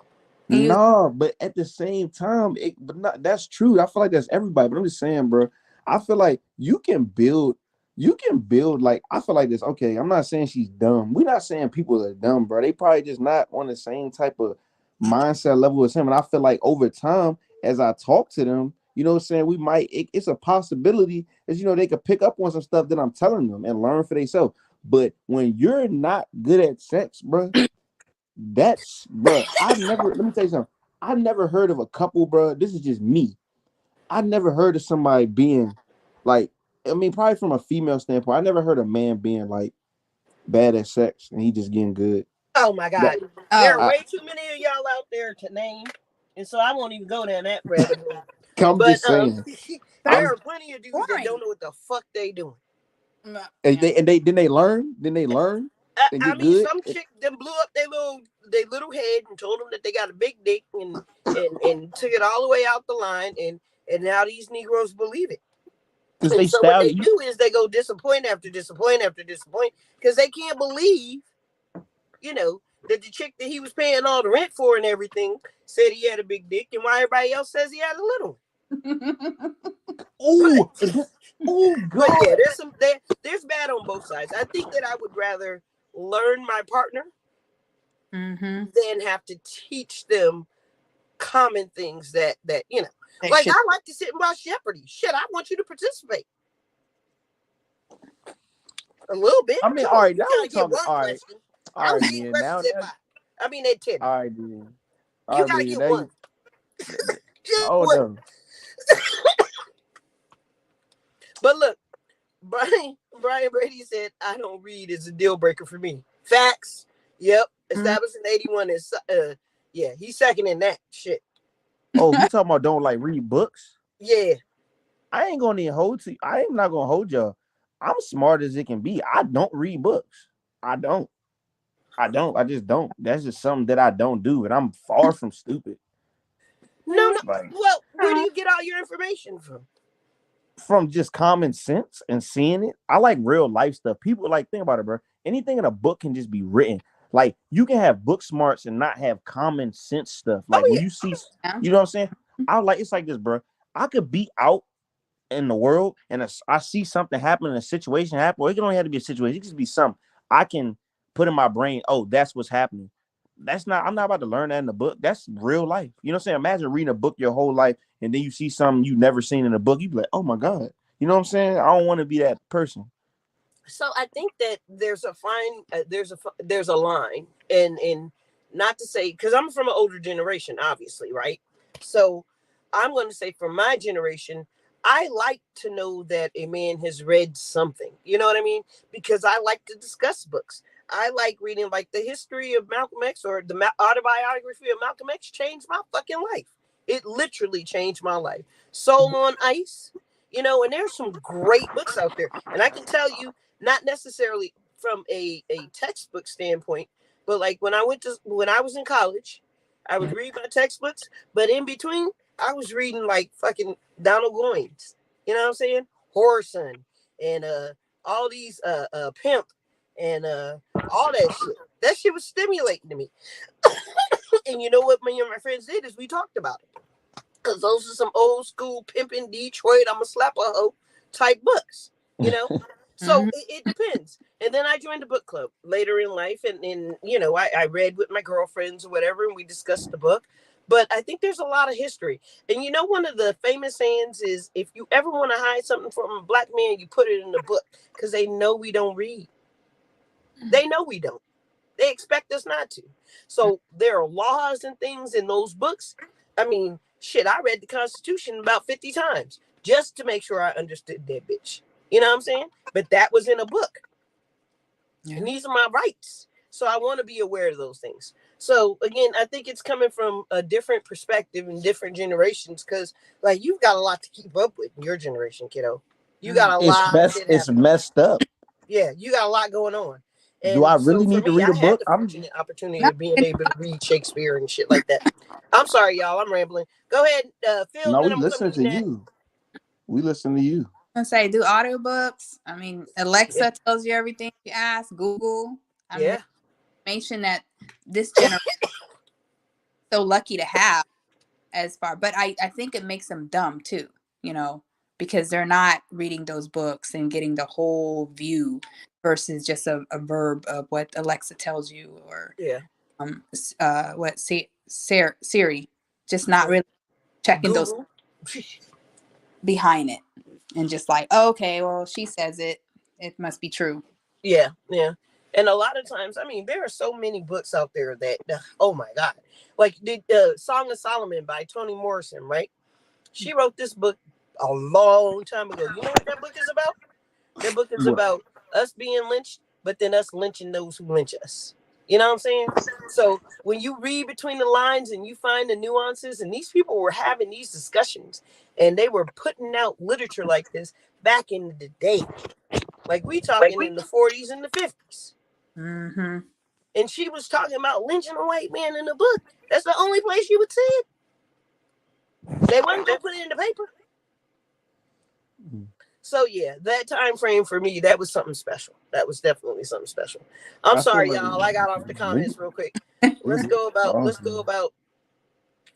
And you, no, but at the same time, but not that's true. I feel like that's everybody, but I'm just saying, bro. I feel like you can build like I feel like this. Okay, I'm not saying she's dumb. We're not saying people are dumb, bro. They probably just not on the same type of mindset level as him. And I feel like over time, as I talk to them, you know what I'm saying, it's a possibility as you know they could pick up on some stuff that I'm telling them and learn for themselves. But when you're not good at sex, bro, that's bro. I never. Let me tell you something. I never heard of a couple, bro. This is just me. I never heard of somebody being like. I mean, probably from a female standpoint, I never heard a man being like bad at sex and he just getting good. Oh my That God. There are oh, I, way too many of y'all out there to name. And so I won't even go down that rabbit hole. I'm But just saying. there that's I'm are plenty of dudes that don't boring. know what the fuck they doing. and Yeah. they learn. Then they learn and I get mean, good. some chick them blew up their little head and told them that they got a big dick and took it all the way out the line and now these Negroes believe it. Because And they so what style they you. do is they go disappoint after disappoint after disappoint because they can't believe, you know, that the chick that he was paying all the rent for and everything said he had a big dick and why everybody else says he had a little one. Oh, But oh but yeah, God. there's bad on both sides. I think that I would rather learn my partner Mm-hmm. than have to teach them common things that They like should. I like to sit and watch Jeopardy. Shit, I want you to participate a little bit. I mean, Come all on, right. you Now gotta we get talking. one question. I All was right, getting then. questions at 5. I mean at 10. All right, then. All You right, gotta baby. get Now one. you. Just Hold one. on. But look, Brian Brady said I don't read is a deal breaker for me. Facts. Yep. Mm. Established in 81 is yeah, he's second in that shit. Oh, he talking about don't like read books. Yeah. I ain't gonna even hold to. I am not gonna hold y'all. I'm smart as it can be. I don't read books. I don't. I don't. I just don't. That's just something that I don't do, and I'm far from stupid. No, no. Like Well, where do you get all your information from? from just common sense and seeing it. I like real life stuff. People like think about it, bro. Anything in a book can just be written. Like you can have book smarts and not have common sense stuff. Oh Like when yeah. you see, Yeah. you know what I'm saying? I like it's like this, bro. I could be out in the world and I see something happen in a situation happen, or it can only have to be a situation. It can just be something I can put in my brain. Oh, that's what's happening. That's not. I'm not about to learn that in the book. That's real life. You know what I'm saying? Imagine reading a book your whole life and then you see something you've never seen in a book. You be like, oh my god. You know what I'm saying? I don't want to be that person. So I think that there's a fine there's a line and not to say because I'm from an older generation, obviously, right? So I'm going to say for my generation, I like to know that a man has read something. You know what I mean? Because I like to discuss books. I like reading like the history of Malcolm X or the autobiography of Malcolm X changed my fucking life. It literally changed my life. Soul on Ice, and there's some great books out there. And I can tell you, not necessarily from a textbook standpoint, but like when I was in college, I would read my textbooks, but in between, I was reading like fucking Donald Goines. You know what I'm saying? Horson and all these pimp and all that shit. That shit was stimulating to me. And you know what me and my friends did is we talked about it. Cause those are some old school pimping Detroit. I'ma slap a hoe type books, you know. So Mhm. it depends. And then I joined a book club later in life, and you know, I read with my girlfriends or whatever, and we discussed the book. But I think there's a lot of history. And you know, one of the famous sayings is, if you ever want to hide something from a black man, you put it in a book, because they know we don't read. They know we don't. They expect us not to. So there are laws and things in those books. I mean, shit, I read the Constitution about 50 times just to make sure I understood that bitch. You know what I'm saying? But that was in a book. And Yeah. these are my rights. So I want to be aware of those things. So again, I think it's coming from a different perspective in different generations, because like you've got a lot to keep up with in your generation, kiddo. You got Mm. a lot of shit It's happening. messed up. Yeah, you got a lot going on. Do I And so really for need to me, read a I had book? the I'm fortunate opportunity No, of being I'm able to read Shakespeare and shit like that. I'm sorry, y'all. I'm rambling. Go ahead, Phil, no, and then we I'm gonna come listen to you, to Nat. you. We listen to you. gonna say do audiobooks. I mean, Yeah, Alexa tells you everything you ask. Google. I mean, yeah, there's information that this generation is so lucky to have as far. But I think it makes them dumb too. You know, because they're not reading those books and getting the whole view versus just a verb of what Alexa tells you or yeah. what Siri, just not really checking those Google. behind it and just like, oh, okay, well, she says it must be true. Yeah, yeah. And a lot of times, I mean, there are so many books out there that, oh my God, like the Song of Solomon by Toni Morrison, right? She wrote this book a long time ago. You know what that book is about? That book is What? about us being lynched, but then us lynching those who lynch us. You know what I'm saying? So when you read between the lines and you find the nuances, and these people were having these discussions and they were putting out literature like this back in the day. Like we talking in the 40s and the 50s. Mm-hmm. And she was talking about lynching a white man in the book. That's the only place you would see it. They wasn't gonna put it in the paper. So yeah, that time frame for me, that was something special. That was definitely something special. I'm I feel sorry, like y'all. I got off the we, comments real quick. Let's we go about. all Let's go about.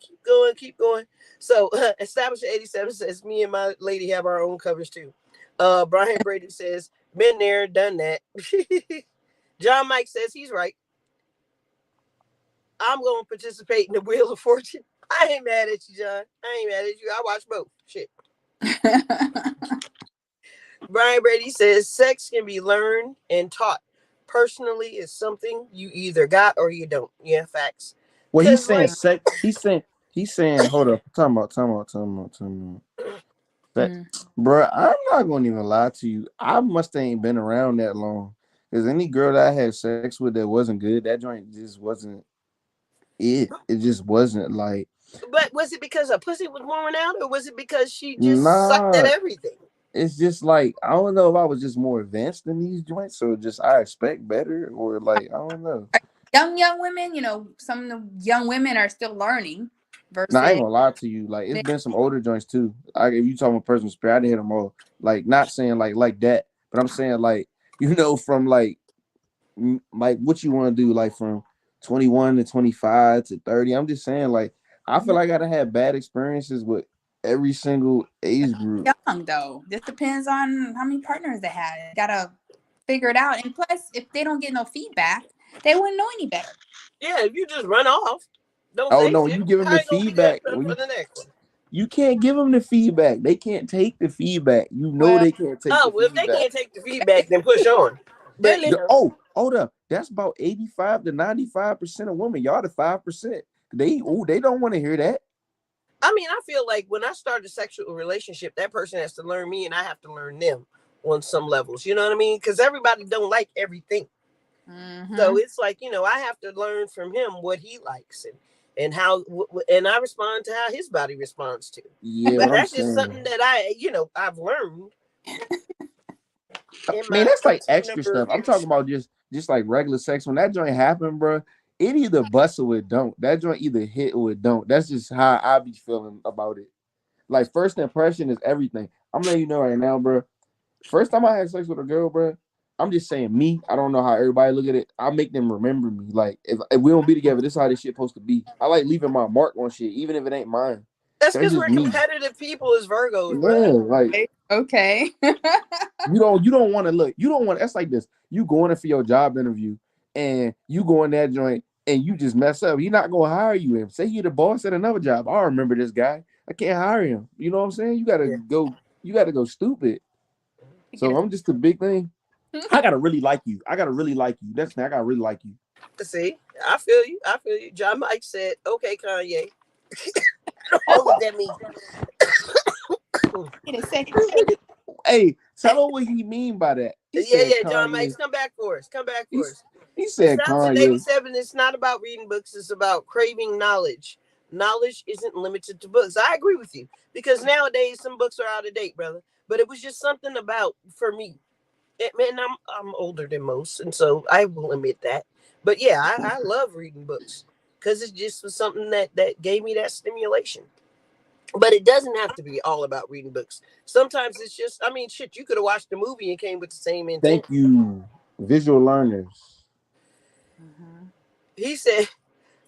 Keep going. Keep going. So, established 87 says, "Me and my lady have our own covers too." Brian Brady says, "Been there, done that." John Mike says he's right. I'm going to participate in the Wheel of Fortune. I ain't mad at you, John. I ain't mad at you. I watch both. Shit. Brian Brady says sex can be learned and taught. Personally, it's something you either got or you don't. Yeah, facts. well, he's Cause saying like, sex. He's saying. Hold up. Time out. That, Mm. bro, I'm not gonna even lie to you. I must ain't been around that long. Cause any girl that I had sex with that wasn't good, that joint just wasn't it. It just wasn't like but was it because her pussy was worn out, or was it because she just sucked at nah. everything? It's just like I don't know if I was just more advanced than these joints, so just I expect better, or like I don't know. Young women, some of the young women are still learning Now I ain't versus gonna lie to you. Like it's they, been some older joints too. If you talking personal spirit, I didn't hit them all. Like not saying like that, but I'm saying like from like what you want to do, like from 21 to 25 to 30. I'm just saying like I feel like I gotta have bad experiences with every single age group. young though. This depends on how many partners they had. You gotta figure it out. And plus, if they don't get no feedback, they wouldn't know any better. Yeah, if you just run off, don't Oh say no, when shit, you give them how the you gonna be good feedback, when for the next one? you can't give them the feedback. They can't take the feedback. You know Well, they can't take Oh the well, if they feedback. can't take the feedback, then push on. they're But living. Oh, hold up. That's about 85 to 95% of women. Y'all the 5%. They don't want to hear that. I mean, I feel like when I start a sexual relationship, that person has to learn me, and I have to learn them on some levels. You know what I mean? Because everybody don't like everything. So Mm-hmm. it's like, I have to learn from him what he likes, and how, and I respond to how his body responds to. Yeah, But what I'm that's just saying. something that I've learned I in mean, my that's like 13 extra number of stuff. I'm years. talking about just like regular sex. When that joint happen, bro, it either bust or it don't. That joint either hit or it don't. That's just how I be feeling about it. Like first impression is everything. I'm letting you know right now, bro. First time I had sex with a girl, bro. I'm just saying me. I don't know how everybody look at it. I make them remember me. Like if we don't be together, this is how this shit supposed to be. I like leaving my mark on shit, even if it ain't mine. That's That's because just we're me. competitive people as Virgos, Yeah, brother. like Okay? Okay. You don't want to look. You don't want. That's like this. You going in for your job interview, and you go in that joint, and you just mess up. He's not gonna hire you. And say you're the boss at another job. I remember this guy. I can't hire him. You know what I'm saying? You gotta Yeah. go. You gotta go stupid. Get So I'm just a big thing. I gotta really like you. I gotta really like you. That's the thing. I gotta really like you. See, I feel you. I feel you. John Mike said, "Okay, Kanye." I don't know what that means. a second. Hey, tell him what he mean by that. He Yeah, said yeah, John Kanye. Mike's come back for us. Come back He, for us. he said Establishing Kanye. 87, it's not about reading books, it's about craving knowledge. Knowledge isn't limited to books. I agree with you because nowadays some books are out of date, brother. But it was just something about for me. Man, I'm older than most, and so I will admit that. But yeah, I love reading books because it just was something that gave me that stimulation. But it doesn't have to be all about reading books. Sometimes it's just, I mean, shit, you could have watched the movie and came with the same intent. Thank you, visual learners. Mhm. He said,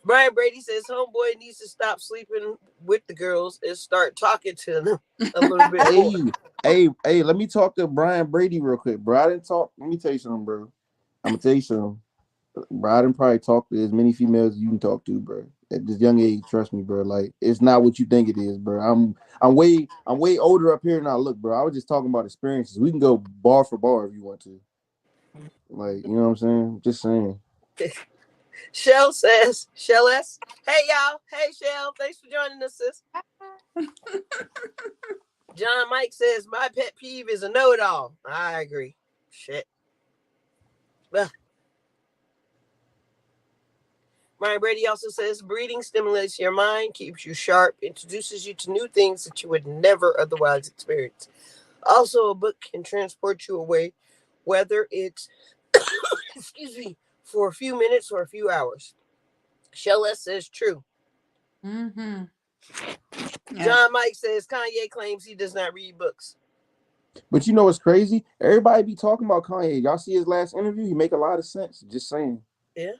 Brian Brady says, homeboy needs to stop sleeping with the girls and start talking to them a little bit more. Hey, hey. Let me talk to Brian Brady real quick, bro. I didn't talk. Let me tell you something, bro. I'm gonna tell you something. Bro, I didn't probably talk to as many females as you can talk to, bro. At this young age, trust me, bro. Like it's not what you think it is, bro. I'm way older up here now. Look, bro. I was just talking about experiences. We can go bar for bar if you want to. Like, you know what I'm saying? Just saying. Shell says, Shell S, hey y'all. Hey Shell, thanks for joining us, sis. John Mike says, my pet peeve is a know it all. I agree. Shit. Well, Brian Brady also says, breeding stimulates your mind, keeps you sharp, introduces you to new things that you would never otherwise experience. Also, a book can transport you away, whether it's, excuse me, for a few minutes or a few hours. Shell S says, true. Mm-hmm. Yeah. John Mike says, Kanye claims he does not read books. But you know what's crazy? Everybody be talking about Kanye. Y'all see his last interview? He make a lot of sense. Just saying. Yeah.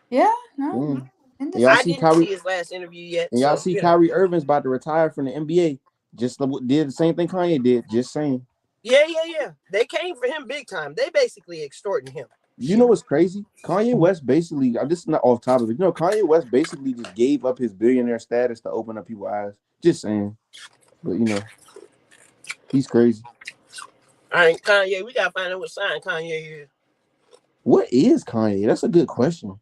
Yeah. No. Mm. In And y'all this. I see didn't see Kyrie his last interview yet, and y'all so, see Kyrie Irving's about to retire from the NBA. Just did the same thing Kanye did. Just saying. Yeah, yeah, yeah. They came for him big time. They basically extorting him. You know Shit. what's crazy? Kanye West basically, this is not off topic, but you know, Kanye West basically just gave up his billionaire status to open up people's eyes. Just saying. But you know, he's crazy. All right, Kanye, we gotta find out what sign Kanye is. What is Kanye? That's a good question.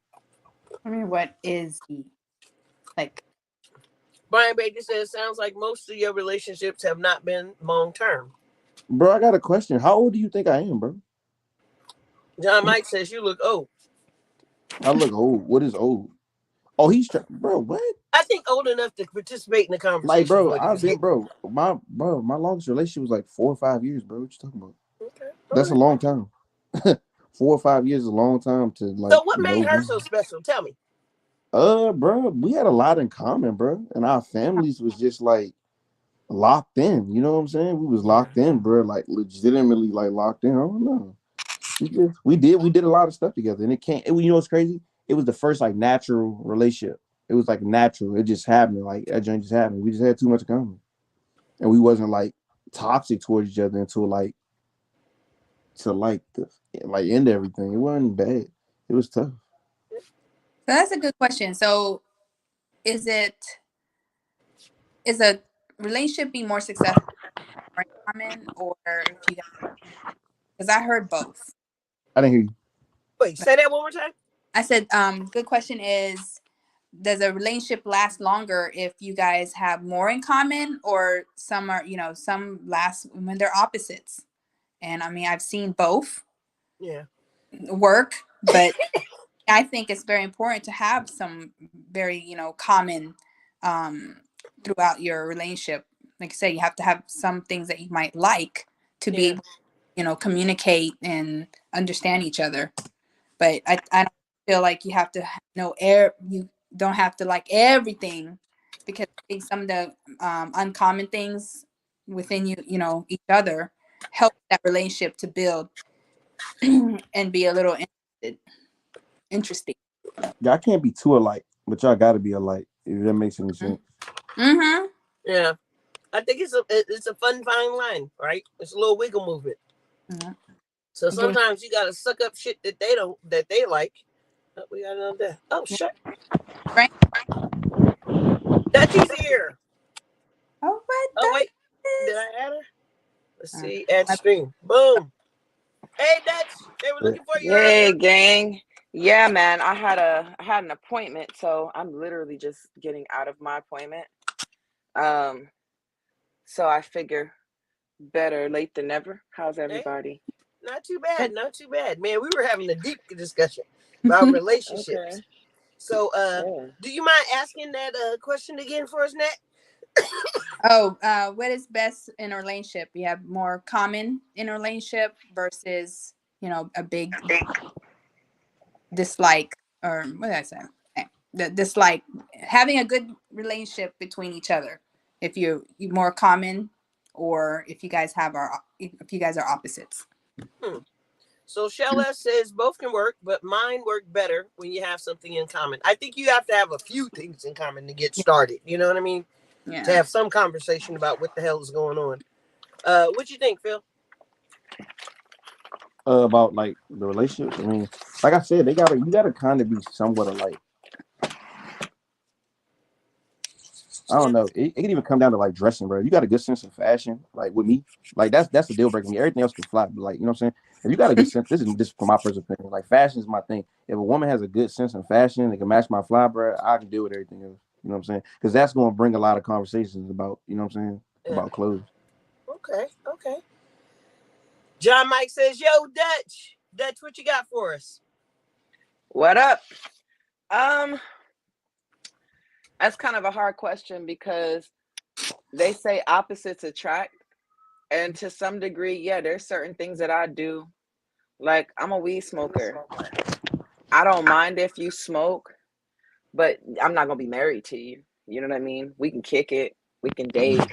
I mean, what is he like? Brian Baker says, sounds like most of your relationships have not been long term. Bro, I got a question. How old do you think I am, bro? John Mike says, you look old. I look old. What is old? Oh, he's trying, bro. What? I think old enough to participate in the Like, conversation is bro, what he I've was been, getting. my longest relationship was like 4 or 5 years, bro. What you talking about? Okay. That's a Okay. long time. 4 or 5 years is a long time to like So what made know her me. so special? Tell me. Bro, we had a lot in common, bro, and our families was just like locked in. You know what I'm saying? We was locked in, bro. Like legitimately, like locked in. I don't know. We did a lot of stuff together, and you know what's crazy? It was the first like natural relationship. It was like natural. It just happened. Like that joint just happened. We just had too much in common, and we wasn't like toxic towards each other until like to like end everything. It wasn't bad. It was tough. So that's a good question. So, is a relationship be more successful or common, or if you guys? Because I heard both. I didn't hear you. Wait, say that one more time. I said, good question is, does a relationship last longer if you guys have more in common, or some are, some last when they're opposites? And I mean, I've seen both Yeah. work, but I think it's very important to have some very, common throughout your relationship. Like I said, you have to have some things that you might like to be Yeah. able, communicate and understand each other. But I don't feel like you have to know you don't have to like everything, because I think some of the uncommon things within each other help that relationship to build and be a little interesting. Y'all can't be too alike, but y'all got to be alike if that makes any sense. Mm-hmm. Yeah. I think it's a fun fine line, right? It's a little wiggle movement. Mhm. So Game. sometimes you gotta suck up shit that they don't that they like. Oh, we got another there. Oh Yeah. shit. Right. Dutchie's here. Oh, what Oh that wait. Did is? I add her? Let's Uh, see. Add I- stream. Boom. Hey Dutch. They were But looking for you Yay, earlier. gang. Yeah, man. I had an appointment, so I'm literally just getting out of my appointment. Um, so I figure better late than never. How's Hey, everybody? not too bad, not too bad. Man, we were having a deep discussion about relationships. Okay. So Yeah. do you mind asking that question again for us, Nat? oh, what is best in a relationship? You have more common in a relationship versus, a big dislike, or what did I say? The dislike, having a good relationship between each other. If you more common, or if you guys are opposites. Hmm. So Shell S says both can work, but mine work better when you have something in common. I think you have to have a few things in common to get started. You know what I mean? To Yeah. have some conversation about what the hell is going on. What you think, Phil? about like the relationships, I mean, like I said, you gotta kind of be somewhat alike. I don't Yeah. know. It can even come down to like dressing, bro. You got a good sense of fashion, like with me, like that's a deal breaker for me. Everything else can fly, but like you know what I'm saying. If you got a good sense, this is just from my personal opinion. Like fashion is my thing. If a woman has a good sense of fashion, they can match my fly, bro. I can deal with everything else. You know what I'm saying? Because that's going to bring a lot of conversations about you know what I'm saying Yeah. about clothes. Okay. Okay. John Mike says, "Yo, Dutch, Dutch, what you got for us?" What up? Um, that's kind of a hard question because they say opposites attract, and to some degree, yeah, there's certain things that I do. Like I'm a weed smoker. I don't mind if you smoke, but I'm not gonna be married to you. You know what I mean? We can kick it, we can date,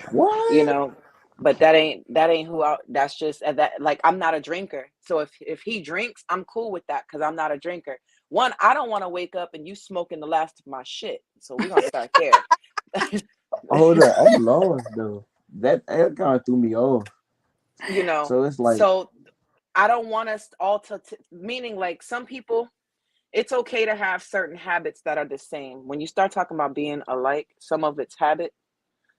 you What? know, but that ain't who I. That's just that. Like I'm not a drinker, so if he drinks, I'm cool with that because I'm not a drinker. One, I don't want to wake up and you smoking the last of my shit, so we're gonna start there. Hold up, I'm lost though. That kind of threw me off. you know, So it's like, so I don't want us all to meaning like some people it's okay to have certain habits that are the same. When you start talking about being alike, some of it's habit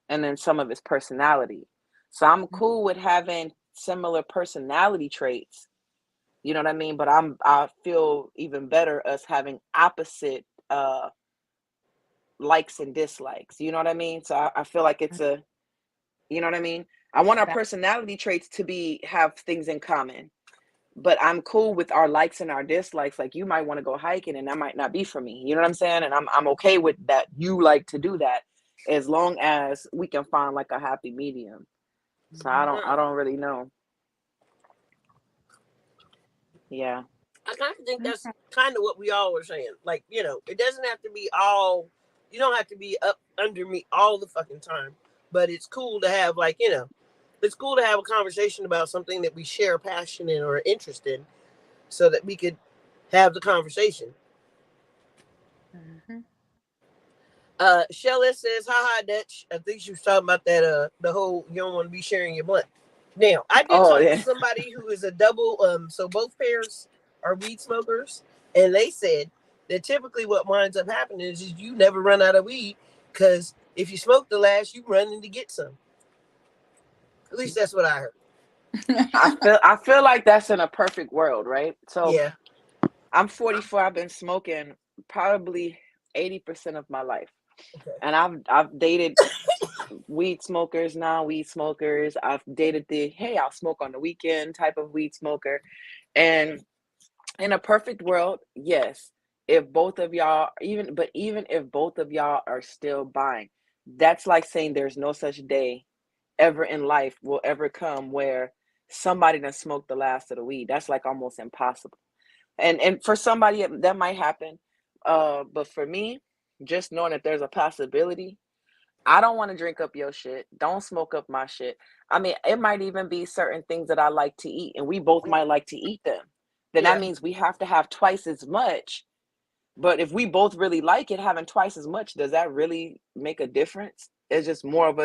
and then some of it's personality. So I'm cool with having similar personality traits. You know what I mean? But I feel even better us having opposite likes and dislikes. You know what I mean? So I feel like it's a you know what I mean? I want our That- personality traits to be have things in common. But I'm cool with our likes and our dislikes. Like you might want to go hiking and that might not be for me. You know what I'm saying? And I'm okay with that. You like to do that as long as we can find like a happy medium. So I don't really know. Yeah. I kind of think that's okay. kind of what we all were saying. Like, it doesn't have to be all. You don't have to be up under me all the fucking time. But it's cool to have it's cool to have a conversation about something that we share passion in or interest in, so that we could have the conversation. Mhm. Shella says, haha, Dutch. I think she was talking about that, the whole you don't want to be sharing your blunt. Now, I did Oh talk to yeah. somebody who is a double, so both pairs are weed smokers, and they said that typically what winds up happening is you never run out of weed because if you smoke the last, you run in to get some. At least that's what I heard. I feel like that's in a perfect world, right? So Yeah. I'm 44. I've been smoking probably 80% of my life. Okay. And I've dated weed smokers, non-weed smokers. I've dated the hey, I'll smoke on the weekend type of weed smoker. And in a perfect world, yes, if both of y'all even if both of y'all are still buying, that's like saying there's no such day ever in life will ever come where somebody done smoked the last of the weed. That's like almost impossible. And for somebody that might happen. But for me, just knowing that there's a possibility, I don't want to drink up your shit. Don't smoke up my shit. I mean, it might even be certain things that I like to eat, and we both might like to eat them. Then that Yeah. means we have to have twice as much. But if we both really like it, having twice as much, does that really make a difference? It's just more of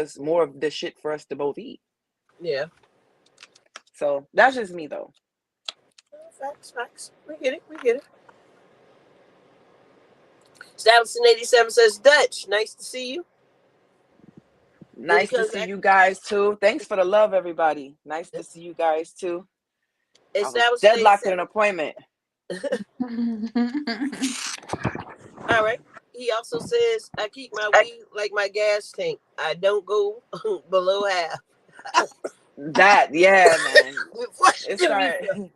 the shit for us to both eat. Yeah. So that's just me though. Facts. We get it. Establishing 87 says, Dutch, nice to see you. Nice to see you guys too. Thanks for the love, everybody. Nice to see you guys too. I was deadlocked in an appointment. All right. He also says, I keep my weed like my gas tank. I don't go below half. That, yeah, man. It started.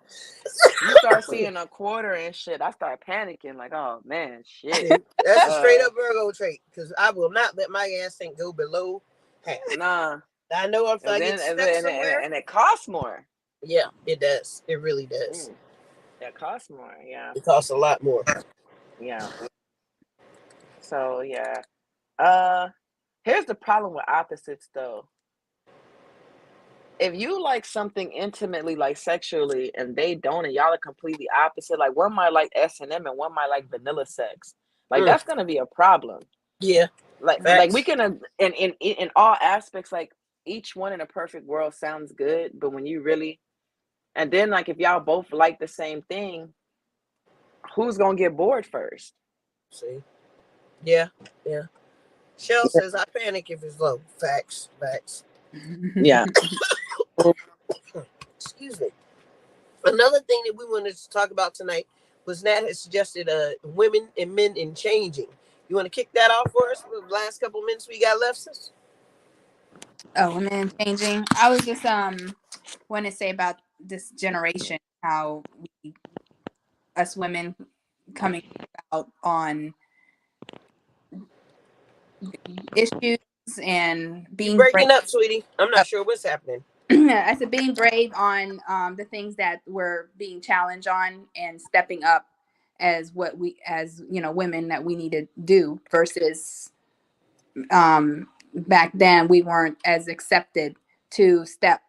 You start seeing a quarter and shit. I start panicking, like, oh man, shit. That's a straight up Virgo trait, because I will not let my gas tank go below half. Nah. I know if I get stuck somewhere, and it costs more. Yeah, it does. It really does. It costs more. Yeah. It costs a lot more. Yeah. So yeah. Here's the problem with opposites though. If you like something intimately, like sexually, and they don't, and y'all are completely opposite, like one might like S&M and one might like vanilla sex, like that's gonna be a problem. Yeah, like we can in all aspects, like each one in a perfect world sounds good, but when you really, and then like if y'all both like the same thing, who's gonna get bored first? See, yeah. Shell says I panic if it's low. Facts. Yeah. Excuse me. Another thing that we wanted to talk about tonight was Nat has suggested women and men in changing. You want to kick that off for us for the last couple minutes we got left, sis? Oh, women and changing. I was just want to say about this generation, how us women coming out on issues and being You're breaking up, sweetie. I'm not sure what's happening. I said being brave on the things that we're being challenged on and stepping up as what we, as women, that we need to do, versus back then we weren't as accepted to step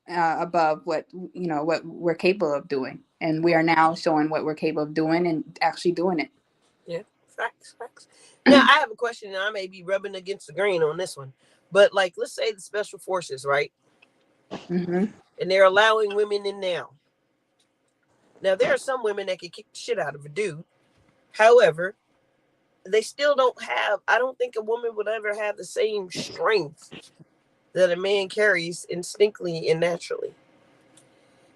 above what we're capable of doing, and we are now showing what we're capable of doing and actually doing it. Yeah, facts. Now I have a question, and I may be rubbing against the grain on this one, but like, let's say the special forces, right? Mm-hmm. And they're allowing women in now. Now there are some women that can kick the shit out of a dude. However, they still don't have. I don't think a woman would ever have the same strength that a man carries instinctively and naturally.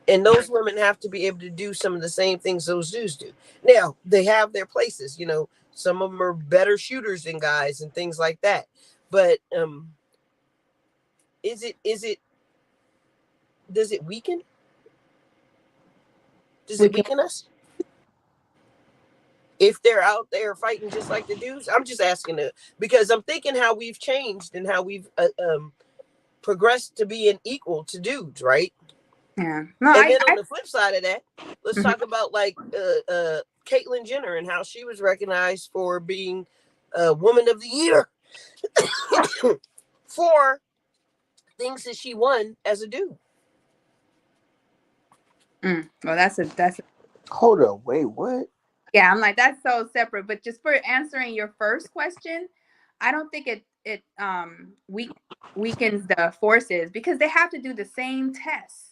And those women have to be able to do some of the same things those dudes do. Now, they have their places, some of them are better shooters than guys and things like that. But does it weaken? Does it weaken us? If they're out there fighting just like the dudes? I'm just asking it because I'm thinking how we've changed and how we've progressed to being equal to dudes, right? Yeah. No, and then on the flip side of that, let's talk about like Caitlyn Jenner and how she was recognized for being Woman of the Year for things that she won as a dude. Well, that's a Hold up, wait, what? Yeah, I'm like, that's so separate. But just for answering your first question, I don't think it weakens the forces, because they have to do the same tests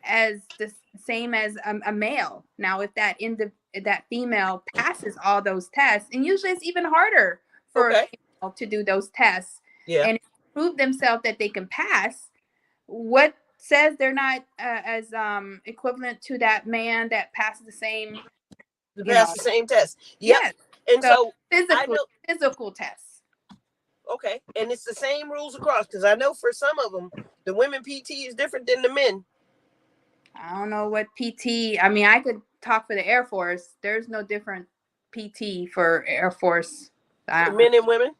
as the same as a male. Now, if that female passes all those tests, and usually it's even harder for a female to do those tests, and prove themselves that they can pass, what says they're not as equivalent to that man that passes the same the same test? Yep. And so physical tests. Okay, and it's the same rules across, because I know for some of them the women PT is different than the men. I don't know what PT. I mean, I could talk for the Air Force. There's no different PT for Air Force. For men and women?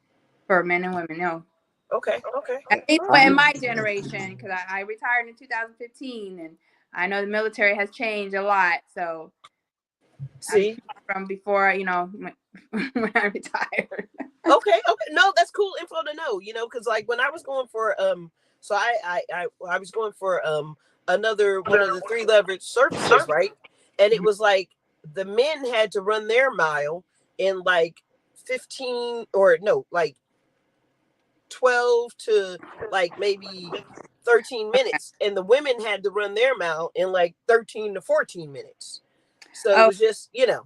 For men and women, no. Okay. At least in my generation, because I retired in 2015, and I know the military has changed a lot. So, see, from before, when I retired. Okay. No, that's cool info to know. Because like when I was going for so I was going for another one of the 3 leverage services, right? And it was like the men had to run their mile in like 15 or no, like 12 to like maybe 13 minutes, and the women had to run their mile in like 13 to 14 minutes. So it Oh, was just, that's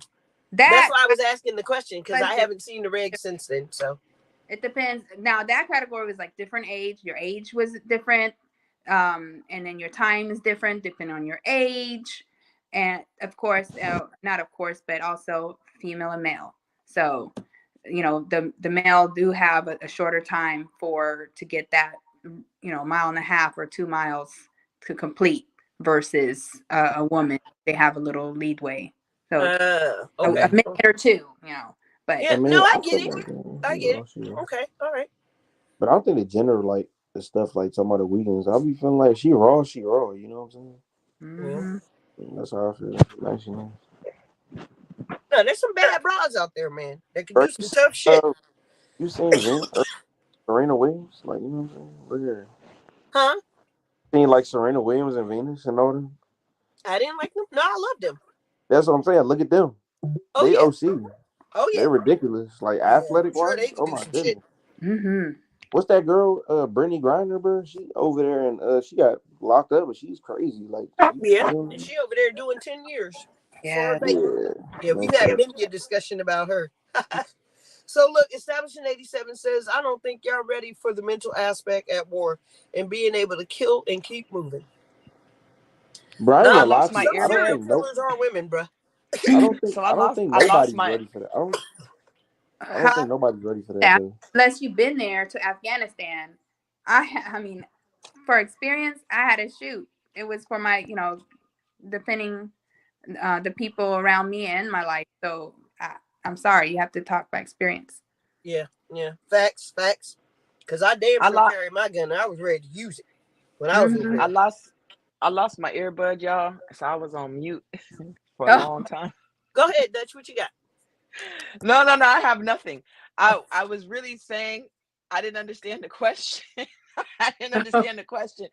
that why I was asking the question, because I was haven't seen the regs since then. So it depends. Now that category was like different age. Your age was different, and then your time is different depending on your age, and of course, not of course, but also female and male. So, the male do have a shorter time to get that, mile and a half or 2 miles to complete versus a woman. They have a little leadway. So a okay. minute or two, but Yeah, I mean, no, I I get feel it. like I get it. Okay, all right. but I don't think the gender like the stuff like talking about the weekends. I'll be feeling like she raw. You know what I'm saying? Yeah. mhm. That's how I feel. Nice, you know. No, there's some bad bras out there, man, that could Bro, do some tough shit. you seen Serena Williams? Like, you know what I'm saying? Look at her. Huh? Seen like Serena Williams and Venus and all them. I didn't like them. No, I loved them. That's what I'm saying. Look at them. Oh They yeah. OC. Oh yeah. They're ridiculous. Like Yeah, I'm athletic sure wise. they could Oh do my some shit. goodness. Mhm. What's that girl? Brittany Griner, bro. She over there and she got locked up, but she's crazy. Like she, Yeah. you And know, she over there doing 10 years for a Yeah. baby. yeah. Yeah, we've had many a discussion about her. So look, Establishing 87 says, I don't think y'all ready for the mental aspect at war and being able to kill and keep moving. Bro, I ain't I Nah, gonna lie lost to my you. some I don't serial earbud. think no. killers are women, bruh. So I I don't lost think I lost nobody's my ready for that. I don't How think nobody's ready for that that though. unless you've been there to Afghanistan. I mean, for experience, I had to shoot. It was for my, defending the people around me and my life. So I'm sorry, you have to talk by experience. Yeah, yeah. Facts. Because I damn I sure lost carried my gun and I was ready to use it when I was over Hmm. I there. lost I lost my earbud, y'all. So I was on mute for a Oh, long time. Go ahead, Dutch. What you got? No, no, no. I have nothing. I was really saying I didn't understand the question. I didn't understand the question,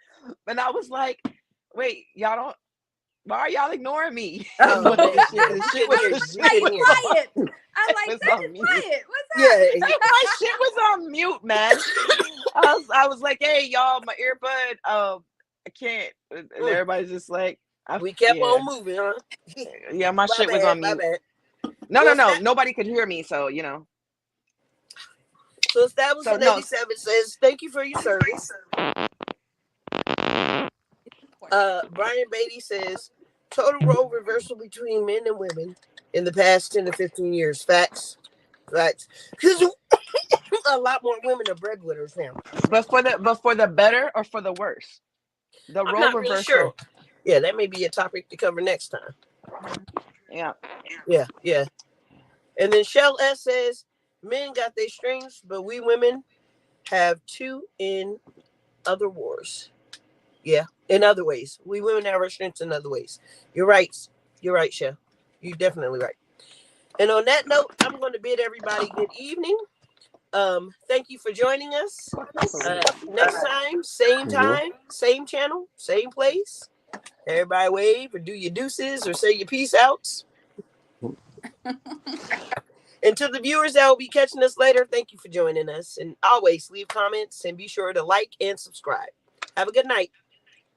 and I was like, "Wait, y'all don't. Why are y'all ignoring me?" Oh But man, yeah, the we shit couldn't was hear the you. We shit like couldn't was hear you. on. quiet. I'm It like, was that on is mute. quiet. What's Yeah, My shit was on mute, man. I was like, "Hey, y'all, my earbud. I can't." And mm, everybody's just like, we kept yeah, on moving, huh? yeah, my My shit was bad, on my mute. bad. No, no, Well, no. Nobody could hear me, so you know. so So Establishing no. 87 says, thank you for your service. that? Brian Beatty says, total role reversal between men and women in the past 10 to 15 years. Facts. Facts. Because a lot more women are breadwinners now. But for the better or for the worse? The I'm role not really sure. reversal. Yeah, that may be a topic to cover next time. Yeah. Yeah, yeah. And then Shell S says, men got their strengths, but we women have two in other wars. Yeah, in other ways. We women have our strengths in other ways. You're right. You're right, Shell. You're definitely right. And on that note, I'm going to bid everybody good evening. Thank you for joining us. Next Yeah. time, same channel, same place. Everybody wave or do your deuces or say your peace outs. And to the viewers that will be catching us later, thank you for joining us. And always leave comments and be sure to like and subscribe. Have a good night.